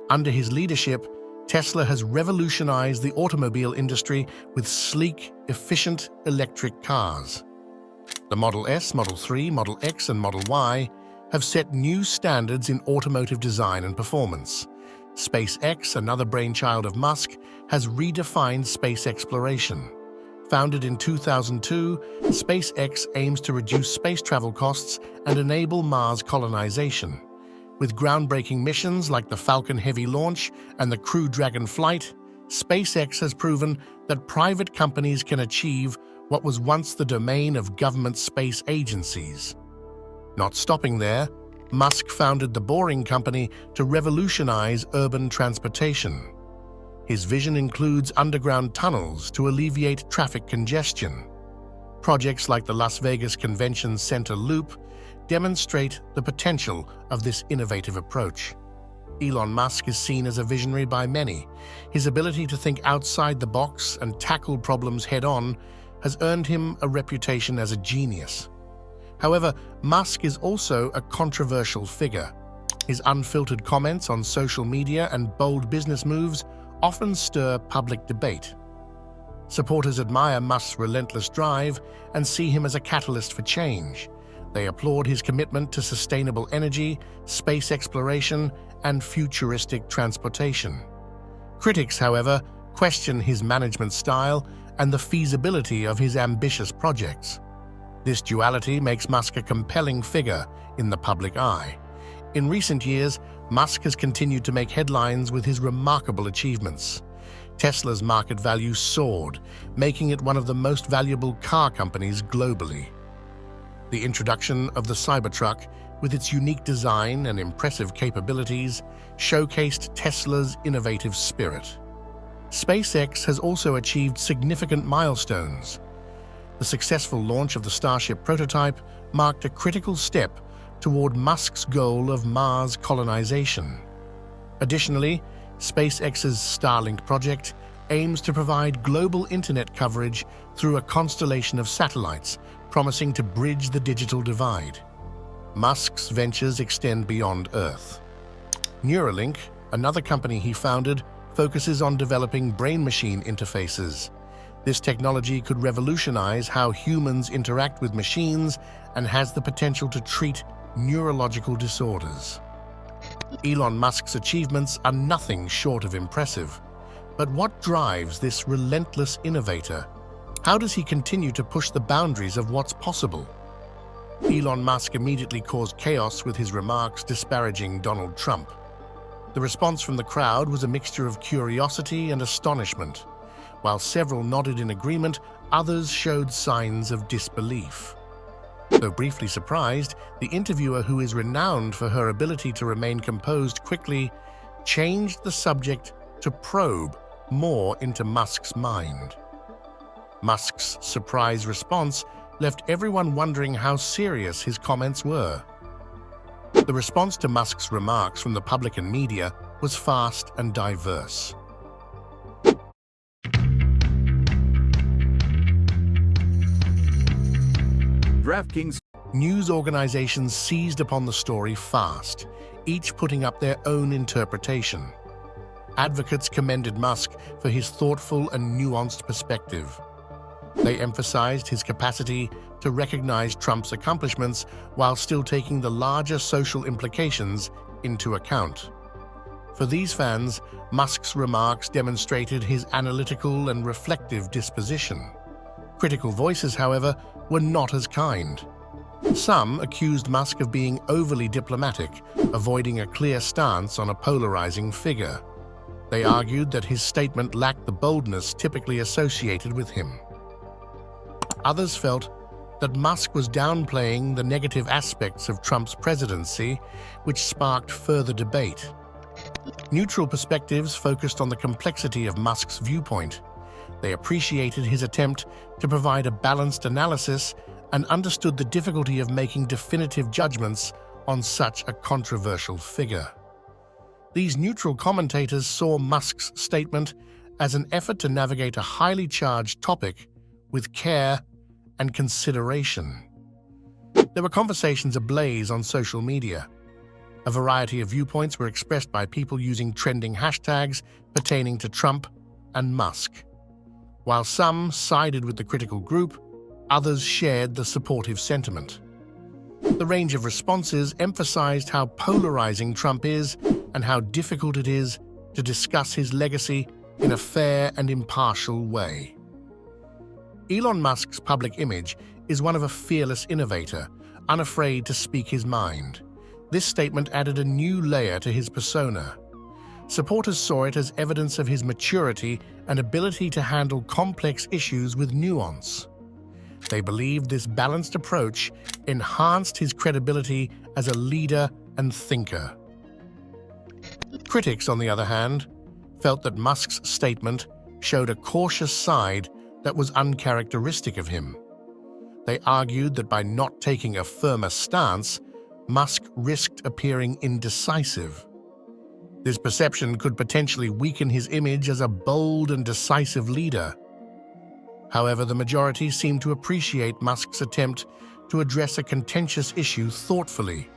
S9: Under his leadership, Tesla has revolutionized the automobile industry with sleek, efficient electric cars. The Model S, Model 3, Model X, and Model Y have set new standards in automotive design and performance. SpaceX, another brainchild of Musk, has redefined space exploration. Founded in 2002, SpaceX aims to reduce space travel costs and enable Mars colonization. With groundbreaking missions like the Falcon Heavy launch and the Crew Dragon flight, SpaceX has proven that private companies can achieve what was once the domain of government space agencies. Not stopping there, Musk founded the Boring Company to revolutionize urban transportation. His vision includes underground tunnels to alleviate traffic congestion. Projects like the Las Vegas Convention Center Loop demonstrate the potential of this innovative approach. Elon Musk is seen as a visionary by many. His ability to think outside the box and tackle problems head-on has earned him a reputation as a genius. However, Musk is also a controversial figure. His unfiltered comments on social media and bold business moves often stir public debate. Supporters admire Musk's relentless drive and see him as a catalyst for change. They applaud his commitment to sustainable energy, space exploration, and futuristic transportation. Critics, however, question his management style and the feasibility of his ambitious projects. This duality makes Musk a compelling figure in the public eye. In recent years, Musk has continued to make headlines with his remarkable achievements. Tesla's market value soared, making it one of the most valuable car companies globally. The introduction of the Cybertruck, with its unique design and impressive capabilities, showcased Tesla's innovative spirit. SpaceX has also achieved significant milestones. The successful launch of the Starship prototype marked a critical step toward Musk's goal of Mars colonization. Additionally, SpaceX's Starlink project aims to provide global internet coverage through a constellation of satellites, promising to bridge the digital divide. Musk's ventures extend beyond Earth. Neuralink, another company he founded, focuses on developing brain-machine interfaces. This technology could revolutionize how humans interact with machines and has the potential to treat neurological disorders. Elon Musk's achievements are nothing short of impressive. But what drives this relentless innovator? How does he continue to push the boundaries of what's possible? Elon Musk immediately caused chaos with his remarks disparaging Donald Trump. The response from the crowd was a mixture of curiosity and astonishment. While several nodded in agreement, others showed signs of disbelief. Though briefly surprised, the interviewer, who is renowned for her ability to remain composed quickly, changed the subject to probe more into Musk's mind. Musk's surprise response left everyone wondering how serious his comments were. The response to Musk's remarks from the public and media was fast and diverse.
S10: DraftKings.
S9: News organizations seized upon the story fast, each putting up their own interpretation. Advocates commended Musk for his thoughtful and nuanced perspective. They emphasized his capacity to recognize Trump's accomplishments while still taking the larger social implications into account. For these fans, Musk's remarks demonstrated his analytical and reflective disposition. Critical voices, however, were not as kind. Some accused Musk of being overly diplomatic, avoiding a clear stance on a polarizing figure. They argued that his statement lacked the boldness typically associated with him. Others felt that Musk was downplaying the negative aspects of Trump's presidency, which sparked further debate. Neutral perspectives focused on the complexity of Musk's viewpoint. They appreciated his attempt to provide a balanced analysis and understood the difficulty of making definitive judgments on such a controversial figure. These neutral commentators saw Musk's statement as an effort to navigate a highly charged topic with care and consideration. There were conversations ablaze on social media. A variety of viewpoints were expressed by people using trending hashtags pertaining to Trump and Musk. While some sided with the critical group, others shared the supportive sentiment. The range of responses emphasized how polarizing Trump is and how difficult it is to discuss his legacy in a fair and impartial way. Elon Musk's public image is one of a fearless innovator, unafraid to speak his mind. This statement added a new layer to his persona. Supporters saw it as evidence of his maturity and ability to handle complex issues with nuance. They believed this balanced approach enhanced his credibility as a leader and thinker. Critics, on the other hand, felt that Musk's statement showed a cautious side that was uncharacteristic of him. They argued that by not taking a firmer stance, Musk risked appearing indecisive. This perception could potentially weaken his image as a bold and decisive leader. However, the majority seemed to appreciate Musk's attempt to address a contentious issue thoughtfully.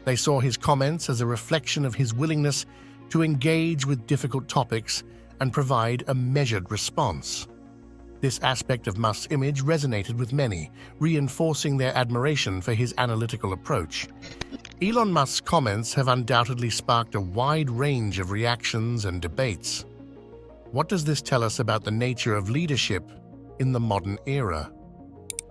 S9: They saw his comments as a reflection of his willingness to engage with difficult topics and provide a measured response. This aspect of Musk's image resonated with many, reinforcing their admiration for his analytical approach. Elon Musk's comments have undoubtedly sparked a wide range of reactions and debates. What does this tell us about the nature of leadership in the modern era?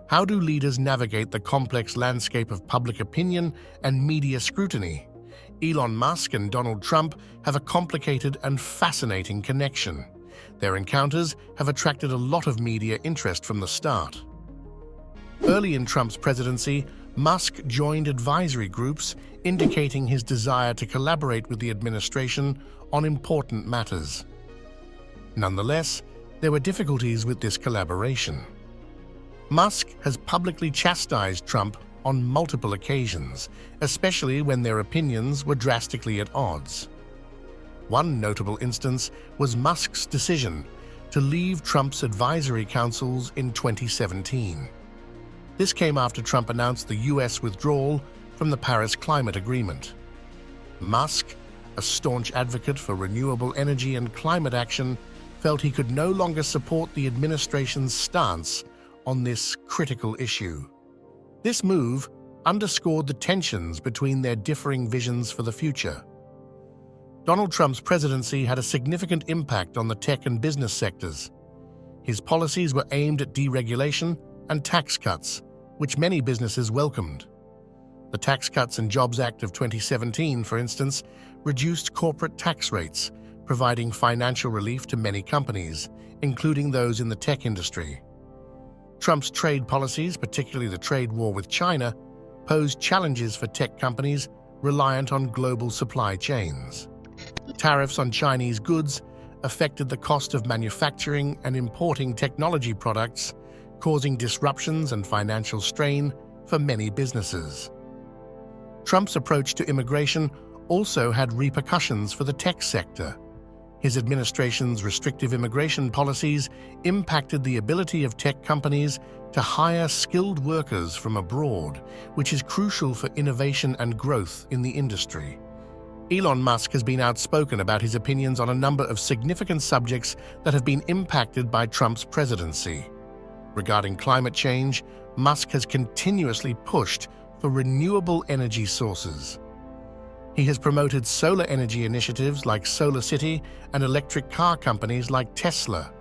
S9: How do leaders navigate the complex landscape of public opinion and media scrutiny? Elon Musk and Donald Trump have a complicated and fascinating connection. Their encounters have attracted a lot of media interest from the start. Early in Trump's presidency, Musk joined advisory groups indicating his desire to collaborate with the administration on important matters. Nonetheless, there were difficulties with this collaboration. Musk has publicly chastised Trump on multiple occasions, especially when their opinions were drastically at odds. One notable instance was Musk's decision to leave Trump's advisory councils in 2017. This came after Trump announced the U.S. withdrawal from the Paris Climate Agreement. Musk, a staunch advocate for renewable energy and climate action, felt he could no longer support the administration's stance on this critical issue. This move underscored the tensions between their differing visions for the future. Donald Trump's presidency had a significant impact on the tech and business sectors. His policies were aimed at deregulation and tax cuts, which many businesses welcomed. The Tax Cuts and Jobs Act of 2017, for instance, reduced corporate tax rates, providing financial relief to many companies, including those in the tech industry. Trump's trade policies, particularly the trade war with China, posed challenges for tech companies reliant on global supply chains. Tariffs on Chinese goods affected the cost of manufacturing and importing technology products, causing disruptions and financial strain for many businesses. Trump's approach to immigration also had repercussions for the tech sector. His administration's restrictive immigration policies impacted the ability of tech companies to hire skilled workers from abroad, which is crucial for innovation and growth in the industry. Elon Musk has been outspoken about his opinions on a number of significant subjects that have been impacted by Trump's presidency. Regarding climate change, Musk has continuously pushed for renewable energy sources. He has promoted solar energy initiatives like Solar City and electric car companies like Tesla.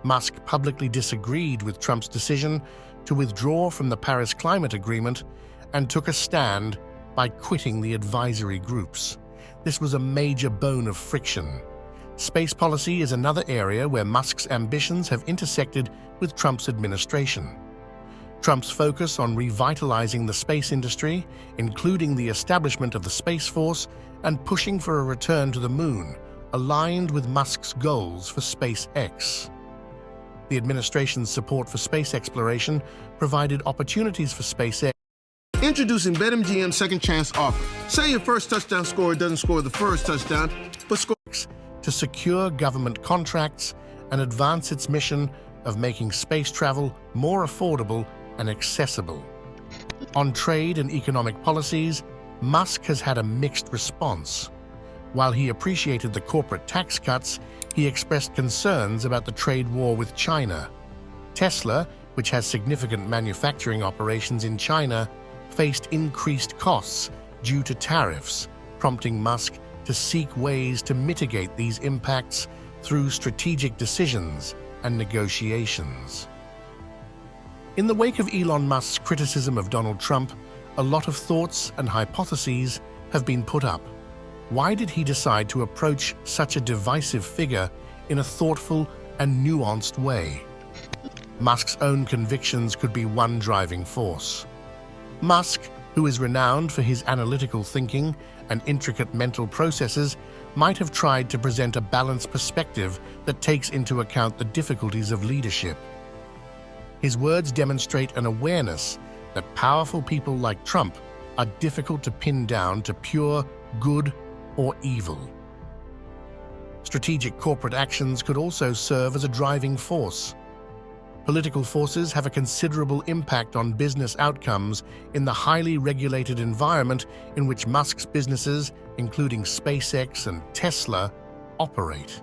S9: Musk publicly disagreed with Trump's decision to withdraw from the Paris Climate Agreement and took a stand by quitting the advisory groups. This was a major bone of friction. Space policy is another area where Musk's ambitions have intersected with Trump's administration. Trump's focus on revitalizing the space industry, including the establishment of the Space Force and pushing for a return to the moon, aligned with Musk's goals for SpaceX. The administration's support for space exploration provided opportunities for SpaceX.
S7: Introducing BetMGM Second Chance offer. Say your first touchdown scorer doesn't score the first touchdown, but scores
S9: to secure government contracts and advance its mission of making space travel more affordable and accessible. On trade and economic policies, Musk has had a mixed response. While he appreciated the corporate tax cuts, he expressed concerns about the trade war with China. Tesla, which has significant manufacturing operations in China, faced increased costs due to tariffs, prompting Musk to seek ways to mitigate these impacts through strategic decisions and negotiations. In the wake of Elon Musk's criticism of Donald Trump, a lot of thoughts and hypotheses have been put up. Why did he decide to approach such a divisive figure in a thoughtful and nuanced way? Musk's own convictions could be one driving force. Musk, who is renowned for his analytical thinking and intricate mental processes, might have tried to present a balanced perspective that takes into account the difficulties of leadership. His words demonstrate an awareness that powerful people like Trump are difficult to pin down to pure good or evil. Strategic corporate actions could also serve as a driving force. Political forces have a considerable impact on business outcomes in the highly regulated environment in which Musk's businesses, including SpaceX and Tesla, operate.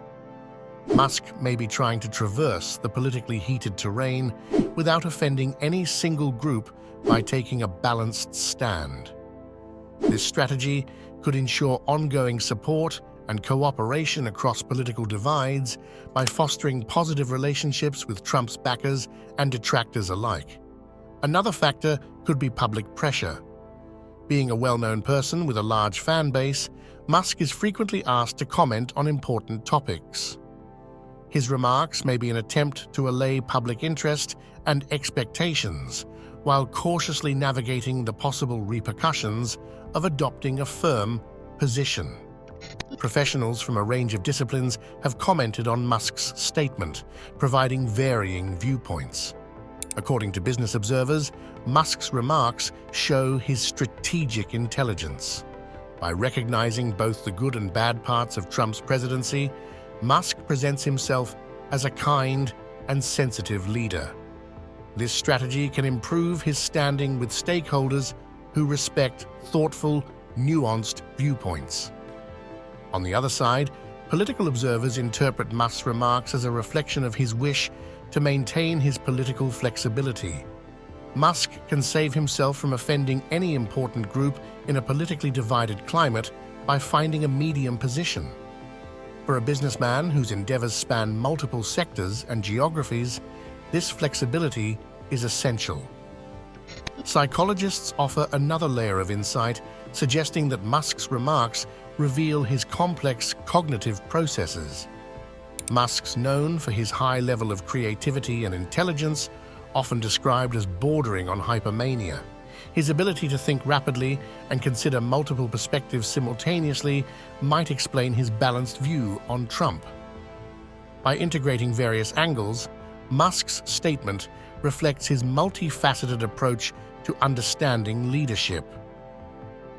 S9: Musk may be trying to traverse the politically heated terrain without offending any single group by taking a balanced stand. This strategy could ensure ongoing support and cooperation across political divides by fostering positive relationships with Trump's backers and detractors alike. Another factor could be public pressure. Being a well-known person with a large fan base, Musk is frequently asked to comment on important topics. His remarks may be an attempt to allay public interest and expectations, while cautiously navigating the possible repercussions of adopting a firm position. Professionals from a range of disciplines have commented on Musk's statement, providing varying viewpoints. According to business observers, Musk's remarks show his strategic intelligence. By recognizing both the good and bad parts of Trump's presidency, Musk presents himself as a kind and sensitive leader. This strategy can improve his standing with stakeholders who respect thoughtful, nuanced viewpoints. On the other side, political observers interpret Musk's remarks as a reflection of his wish to maintain his political flexibility. Musk can save himself from offending any important group in a politically divided climate by finding a medium position. For a businessman whose endeavors span multiple sectors and geographies, this flexibility is essential. Psychologists offer another layer of insight, suggesting that Musk's remarks reveal his complex cognitive processes. Musk's known for his high level of creativity and intelligence, often described as bordering on hypermania. His ability to think rapidly and consider multiple perspectives simultaneously might explain his balanced view on Trump. By integrating various angles, Musk's statement reflects his multifaceted approach to understanding leadership.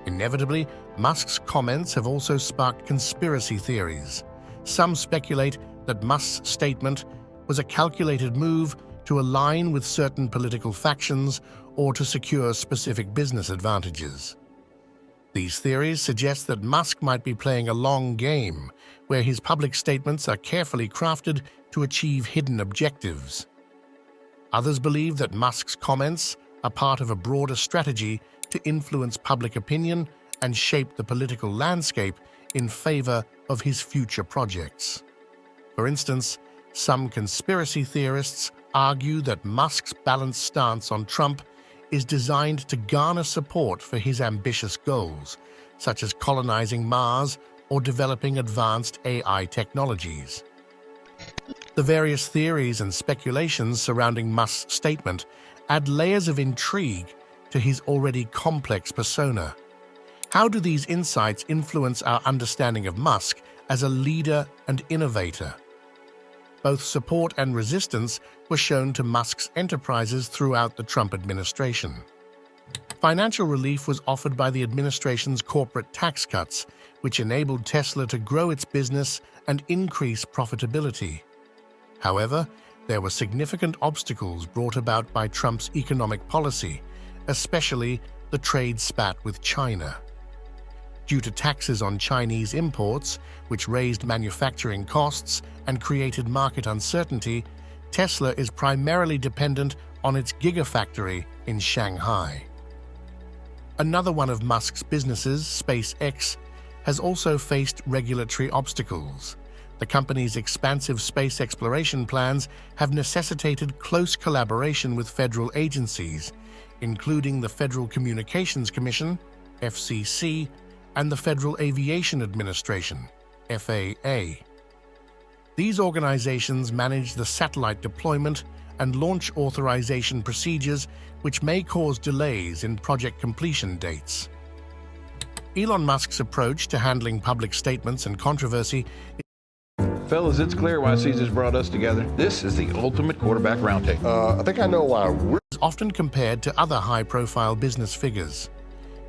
S9: Inevitably, Musk's comments have also sparked conspiracy theories. Some speculate that Musk's statement was a calculated move to align with certain political factions or to secure specific business advantages. These theories suggest that Musk might be playing a long game, where his public statements are carefully crafted to achieve hidden objectives. Others believe that Musk's comments are part of a broader strategy to influence public opinion and shape the political landscape in favor of his future projects. For instance, some conspiracy theorists argue that Musk's balanced stance on Trump is designed to garner support for his ambitious goals, such as colonizing Mars or developing advanced AI technologies. The various theories and speculations surrounding Musk's statement add layers of intrigue to his already complex persona. How do these insights influence our understanding of Musk as a leader and innovator? Both support and resistance were shown to Musk's enterprises throughout the Trump administration. Financial relief was offered by the administration's corporate tax cuts, which enabled Tesla to grow its business and increase profitability. However, there were significant obstacles brought about by Trump's economic policy, especially the trade spat with China. Due to taxes on Chinese imports, which raised manufacturing costs and created market uncertainty, Tesla is primarily dependent on its gigafactory in Shanghai. Another one of Musk's businesses, SpaceX, has also faced regulatory obstacles. The company's expansive space exploration plans have necessitated close collaboration with federal agencies, including the Federal Communications Commission, FCC, and the Federal Aviation Administration, FAA. These organizations manage the satellite deployment and launch authorization procedures, which may cause delays in project completion dates. Elon Musk's approach to handling public statements and controversy.
S10: Fellas, it's clear why Caesar's brought us together. This is the ultimate quarterback roundtable.
S7: I think I know why we're
S9: Is often compared to other high-profile business figures.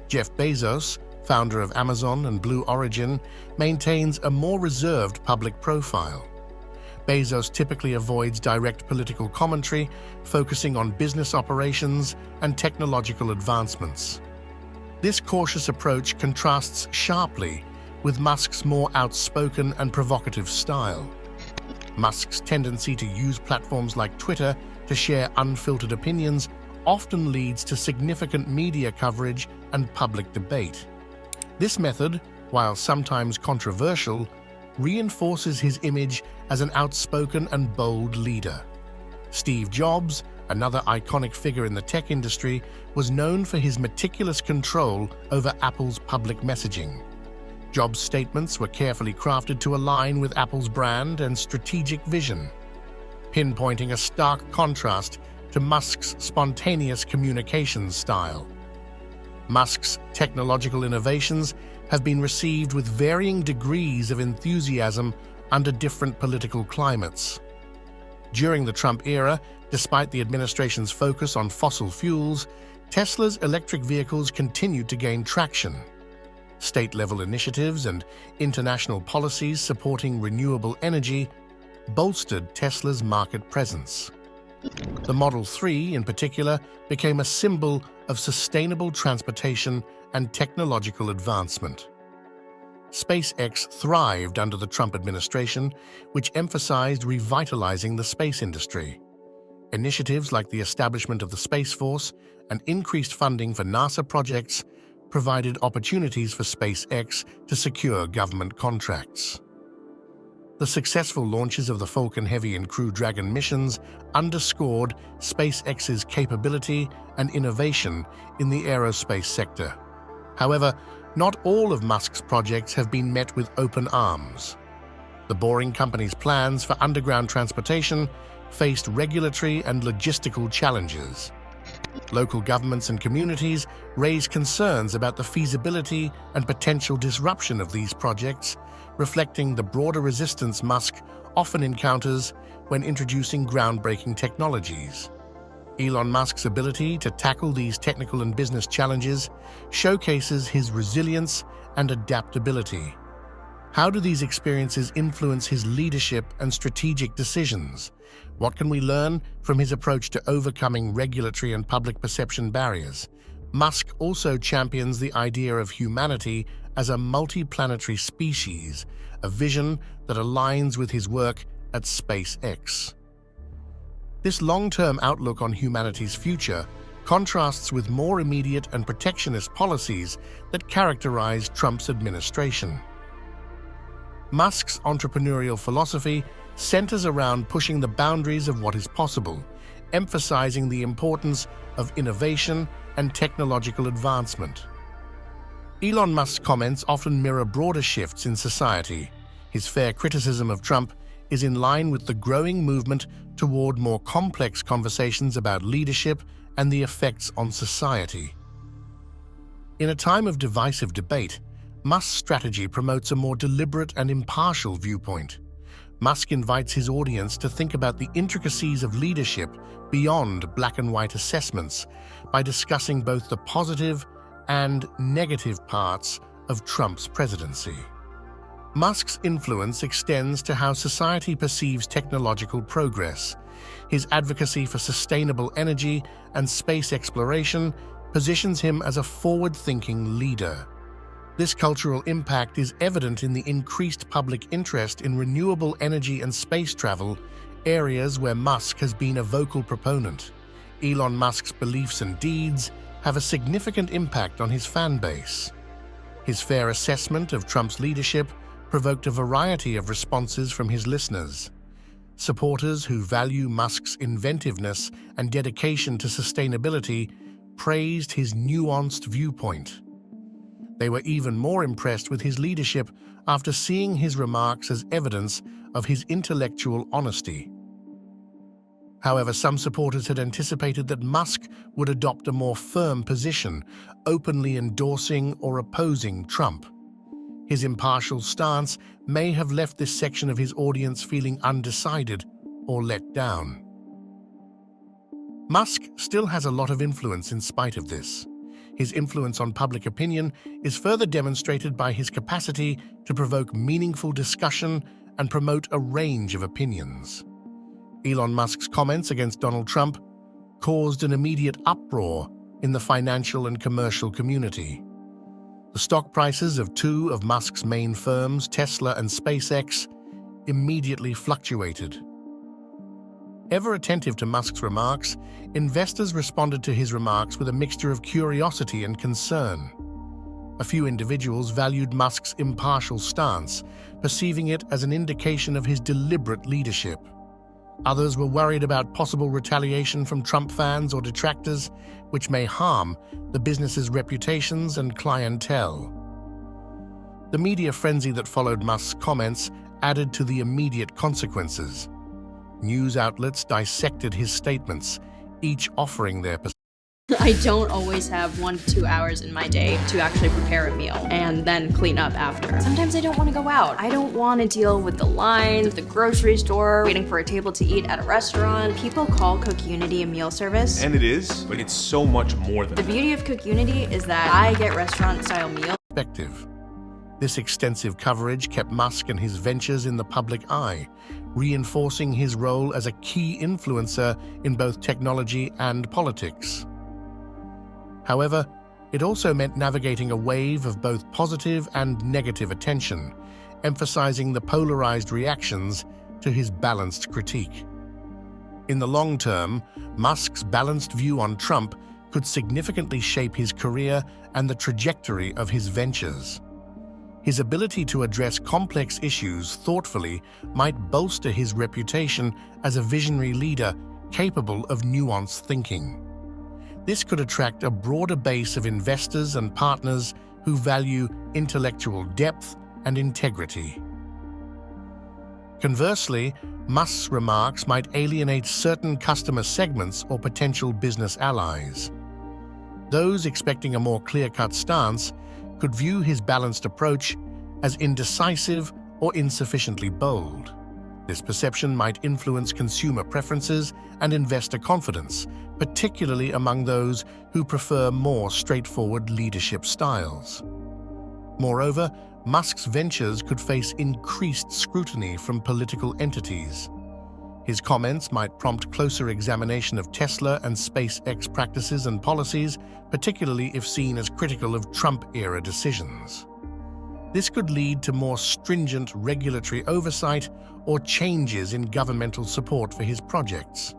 S9: Jeff Bezos, founder of Amazon and Blue Origin, maintains a more reserved public profile. Bezos typically avoids direct political commentary, focusing on business operations and technological advancements. This cautious approach contrasts sharply with Musk's more outspoken and provocative style. Musk's tendency to use platforms like Twitter to share unfiltered opinions often leads to significant media coverage and public debate. This method, while sometimes controversial, reinforces his image as an outspoken and bold leader. Steve Jobs, another iconic figure in the tech industry, was known for his meticulous control over Apple's public messaging. Jobs' statements were carefully crafted to align with Apple's brand and strategic vision, pinpointing a stark contrast to Musk's spontaneous communications style. Musk's technological innovations have been received with varying degrees of enthusiasm under different political climates. During the Trump era, despite the administration's focus on fossil fuels, Tesla's electric vehicles continued to gain traction. State-level initiatives and international policies supporting renewable energy bolstered Tesla's market presence. The Model 3, in particular, became a symbol of sustainable transportation and technological advancement. SpaceX thrived under the Trump administration, which emphasized revitalizing the space industry. Initiatives like the establishment of the Space Force and increased funding for NASA projects provided opportunities for SpaceX to secure government contracts. The successful launches of the Falcon Heavy and Crew Dragon missions underscored SpaceX's capability and innovation in the aerospace sector. However, not all of Musk's projects have been met with open arms. The Boring Company's plans for underground transportation faced regulatory and logistical challenges. Local governments and communities raised concerns about the feasibility and potential disruption of these projects, reflecting the broader resistance Musk often encounters when introducing groundbreaking technologies. Elon Musk's ability to tackle these technical and business challenges showcases his resilience and adaptability. How do these experiences influence his leadership and strategic decisions? What can we learn from his approach to overcoming regulatory and public perception barriers? Musk also champions the idea of humanity as a multi-planetary species, a vision that aligns with his work at SpaceX. This long-term outlook on humanity's future contrasts with more immediate and protectionist policies that characterize Trump's administration. Musk's entrepreneurial philosophy centers around pushing the boundaries of what is possible, emphasizing the importance of innovation and technological advancement. Elon Musk's comments often mirror broader shifts in society. His fair criticism of Trump is in line with the growing movement toward more complex conversations about leadership and the effects on society. In a time of divisive debate, Musk's strategy promotes a more deliberate and impartial viewpoint. Musk invites his audience to think about the intricacies of leadership beyond black-and-white assessments by discussing both the positive and negative parts of Trump's presidency. Musk's influence extends to how society perceives technological progress. His advocacy for sustainable energy and space exploration positions him as a forward-thinking leader. This cultural impact is evident in the increased public interest in renewable energy and space travel, areas where Musk has been a vocal proponent. Elon Musk's beliefs and deeds have a significant impact on his fan base. His fair assessment of Trump's leadership provoked a variety of responses from his listeners. Supporters who value Musk's inventiveness and dedication to sustainability praised his nuanced viewpoint. They were even more impressed with his leadership after seeing his remarks as evidence of his intellectual honesty. However, some supporters had anticipated that Musk would adopt a more firm position, openly endorsing or opposing Trump. His impartial stance may have left this section of his audience feeling undecided or let down. Musk still has a lot of influence in spite of this. His influence on public opinion is further demonstrated by his capacity to provoke meaningful discussion and promote a range of opinions. Elon Musk's comments against Donald Trump caused an immediate uproar in the financial and commercial community. The stock prices of two of Musk's main firms, Tesla and SpaceX, immediately fluctuated. Ever attentive to Musk's remarks, investors responded to his remarks with a mixture of curiosity and concern. A few individuals valued Musk's impartial stance, perceiving it as an indication of his deliberate leadership. Others were worried about possible retaliation from Trump fans or detractors, which may harm the business's reputations and clientele. The media frenzy that followed Musk's comments added to the immediate consequences. News outlets dissected his statements, each offering their perspective.
S11: I don't always have 1 to 2 hours in my day to actually prepare a meal and then clean up after. Sometimes I don't want to go out. I don't want to deal with the lines at the grocery store, waiting for a table to eat at a restaurant. People call CookUnity a meal service.
S12: And it is, but it's so much more than that.
S11: The beauty of CookUnity is that I get restaurant-style meals.
S9: This extensive coverage kept Musk and his ventures in the public eye, reinforcing his role as a key influencer in both technology and politics. However, it also meant navigating a wave of both positive and negative attention, emphasizing the polarized reactions to his balanced critique. In the long term, Musk's balanced view on Trump could significantly shape his career and the trajectory of his ventures. His ability to address complex issues thoughtfully might bolster his reputation as a visionary leader capable of nuanced thinking. This could attract a broader base of investors and partners who value intellectual depth and integrity. Conversely, Musk's remarks might alienate certain customer segments or potential business allies. Those expecting a more clear-cut stance could view his balanced approach as indecisive or insufficiently bold. This perception might influence consumer preferences and investor confidence, particularly among those who prefer more straightforward leadership styles. Moreover, Musk's ventures could face increased scrutiny from political entities. His comments might prompt closer examination of Tesla and SpaceX practices and policies, particularly if seen as critical of Trump-era decisions. This could lead to more stringent regulatory oversight or changes in governmental support for his projects.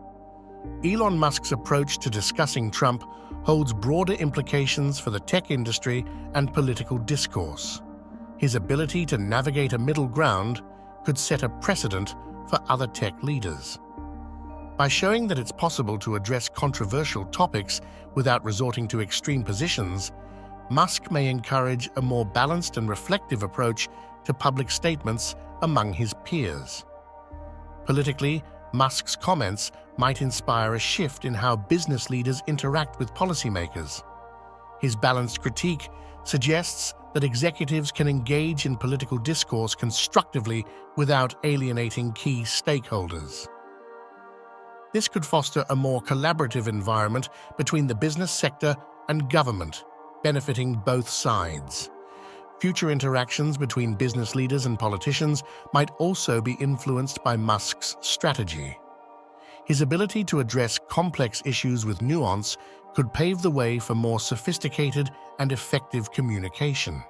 S9: Elon Musk's approach to discussing Trump holds broader implications for the tech industry and political discourse. His ability to navigate a middle ground could set a precedent for other tech leaders. By showing that it's possible to address controversial topics without resorting to extreme positions, Musk may encourage a more balanced and reflective approach to public statements among his peers. Politically, Musk's comments might inspire a shift in how business leaders interact with policymakers. His balanced critique suggests that executives can engage in political discourse constructively without alienating key stakeholders. This could foster a more collaborative environment between the business sector and government, benefiting both sides. Future interactions between business leaders and politicians might also be influenced by Musk's strategy. His ability to address complex issues with nuance could pave the way for more sophisticated and effective communication.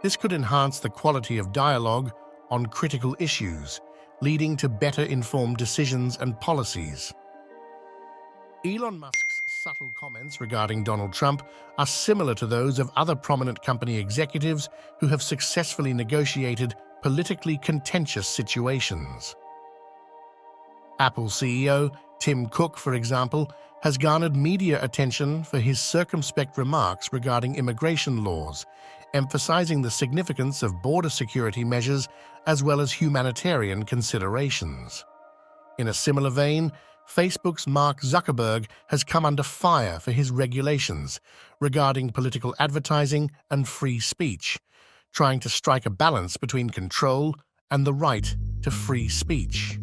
S9: This could enhance the quality of dialogue on critical issues, leading to better informed decisions and policies. Elon Musk's subtle comments regarding Donald Trump are similar to those of other prominent company executives who have successfully negotiated politically contentious situations. Apple CEO Tim Cook, for example, has garnered media attention for his circumspect remarks regarding immigration laws, emphasizing the significance of border security measures as well as humanitarian considerations. In a similar vein, Facebook's Mark Zuckerberg has come under fire for his regulations regarding political advertising and free speech, trying to strike a balance between control and the right to free speech.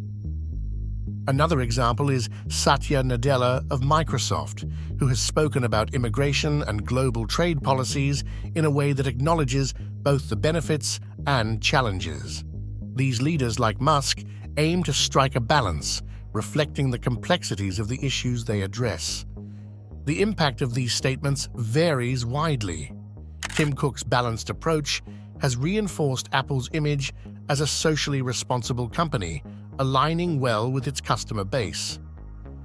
S9: Another example is Satya Nadella of Microsoft, who has spoken about immigration and global trade policies in a way that acknowledges both the benefits and challenges. These leaders, like Musk, aim to strike a balance, reflecting the complexities of the issues they address. The impact of these statements varies widely. Tim Cook's balanced approach has reinforced Apple's image as a socially responsible company, aligning well with its customer base.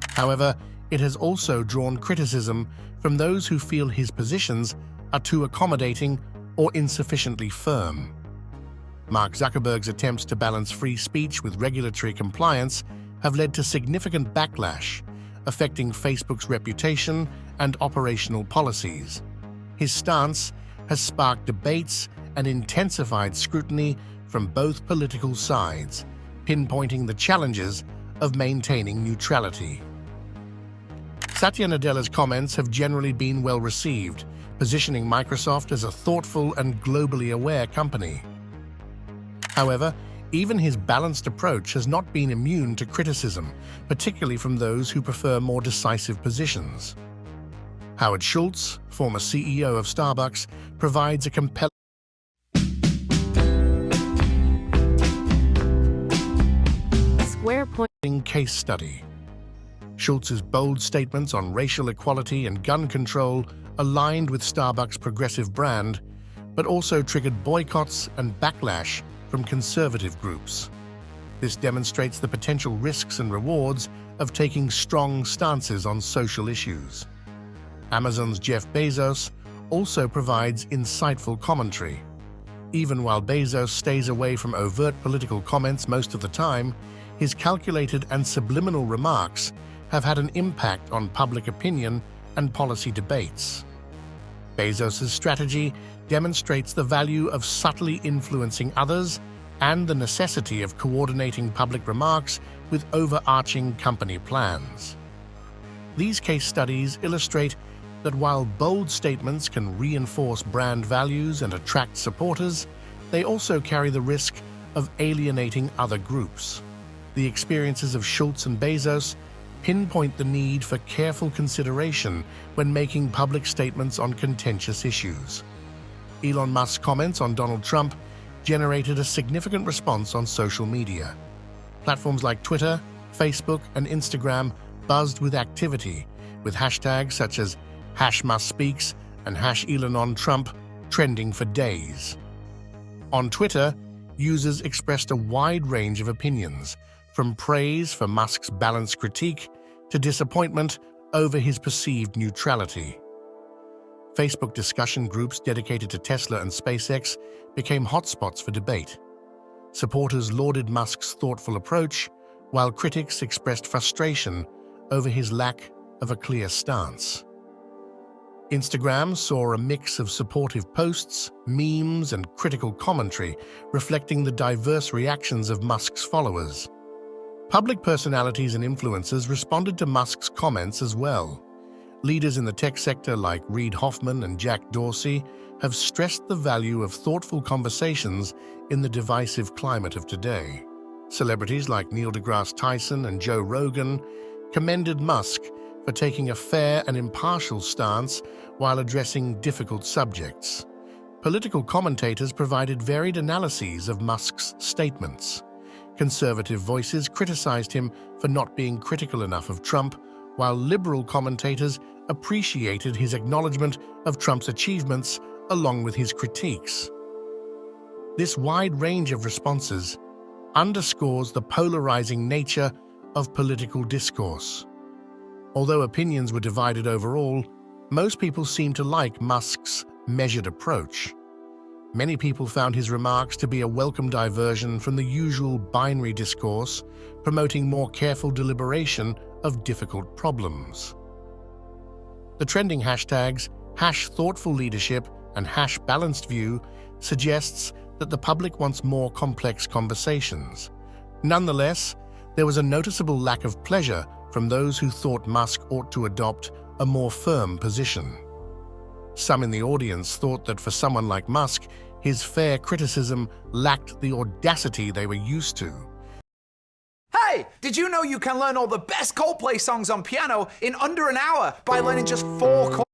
S9: However, it has also drawn criticism from those who feel his positions are too accommodating or insufficiently firm. Mark Zuckerberg's attempts to balance free speech with regulatory compliance have led to significant backlash, affecting Facebook's reputation and operational policies. His stance has sparked debates and intensified scrutiny from both political sides, pinpointing the challenges of maintaining neutrality. Satya Nadella's comments have generally been well received, positioning Microsoft as a thoughtful and globally aware company. However, even his balanced approach has not been immune to criticism, particularly from those who prefer more decisive positions. Howard Schultz, former CEO of Starbucks, provides a compelling case study. Schultz's bold statements on racial equality and gun control aligned with Starbucks' progressive brand, but also triggered boycotts and backlash from conservative groups. This demonstrates the potential risks and rewards of taking strong stances on social issues. Amazon's Jeff Bezos also provides insightful commentary. Even while Bezos stays away from overt political comments most of the time, his calculated and subliminal remarks have had an impact on public opinion and policy debates. Bezos' strategy demonstrates the value of subtly influencing others and the necessity of coordinating public remarks with overarching company plans. These case studies illustrate that while bold statements can reinforce brand values and attract supporters, they also carry the risk of alienating other groups. The experiences of Schultz and Bezos pinpoint the need for careful consideration when making public statements on contentious issues. Elon Musk's comments on Donald Trump generated a significant response on social media. Platforms like Twitter, Facebook, and Instagram buzzed with activity, with hashtags such as #MuskSpeaks and #ElonOnTrump trending for days. On Twitter, users expressed a wide range of opinions, from praise for Musk's balanced critique to disappointment over his perceived neutrality. Facebook discussion groups dedicated to Tesla and SpaceX became hotspots for debate. Supporters lauded Musk's thoughtful approach, while critics expressed frustration over his lack of a clear stance. Instagram saw a mix of supportive posts, memes, and critical commentary, reflecting the diverse reactions of Musk's followers. Public personalities and influencers responded to Musk's comments as well. Leaders in the tech sector like Reid Hoffman and Jack Dorsey have stressed the value of thoughtful conversations in the divisive climate of today. Celebrities like Neil deGrasse Tyson and Joe Rogan commended Musk for taking a fair and impartial stance while addressing difficult subjects. Political commentators provided varied analyses of Musk's statements. Conservative voices criticized him for not being critical enough of Trump, while liberal commentators appreciated his acknowledgement of Trump's achievements along with his critiques. This wide range of responses underscores the polarizing nature of political discourse. Although opinions were divided overall, most people seemed to like Musk's measured approach. Many people found his remarks to be a welcome diversion from the usual binary discourse, promoting more careful deliberation of difficult problems. The trending hashtags #thoughtfulleadership and #balancedview suggests that the public wants more complex conversations. Nonetheless, there was a noticeable lack of pleasure from those who thought Musk ought to adopt a more firm position. Some in the audience thought that for someone like Musk, his fair criticism lacked the audacity they were used to.
S13: Hey, did you know you can learn all the best Coldplay songs on piano in under an hour by learning just 4 chords?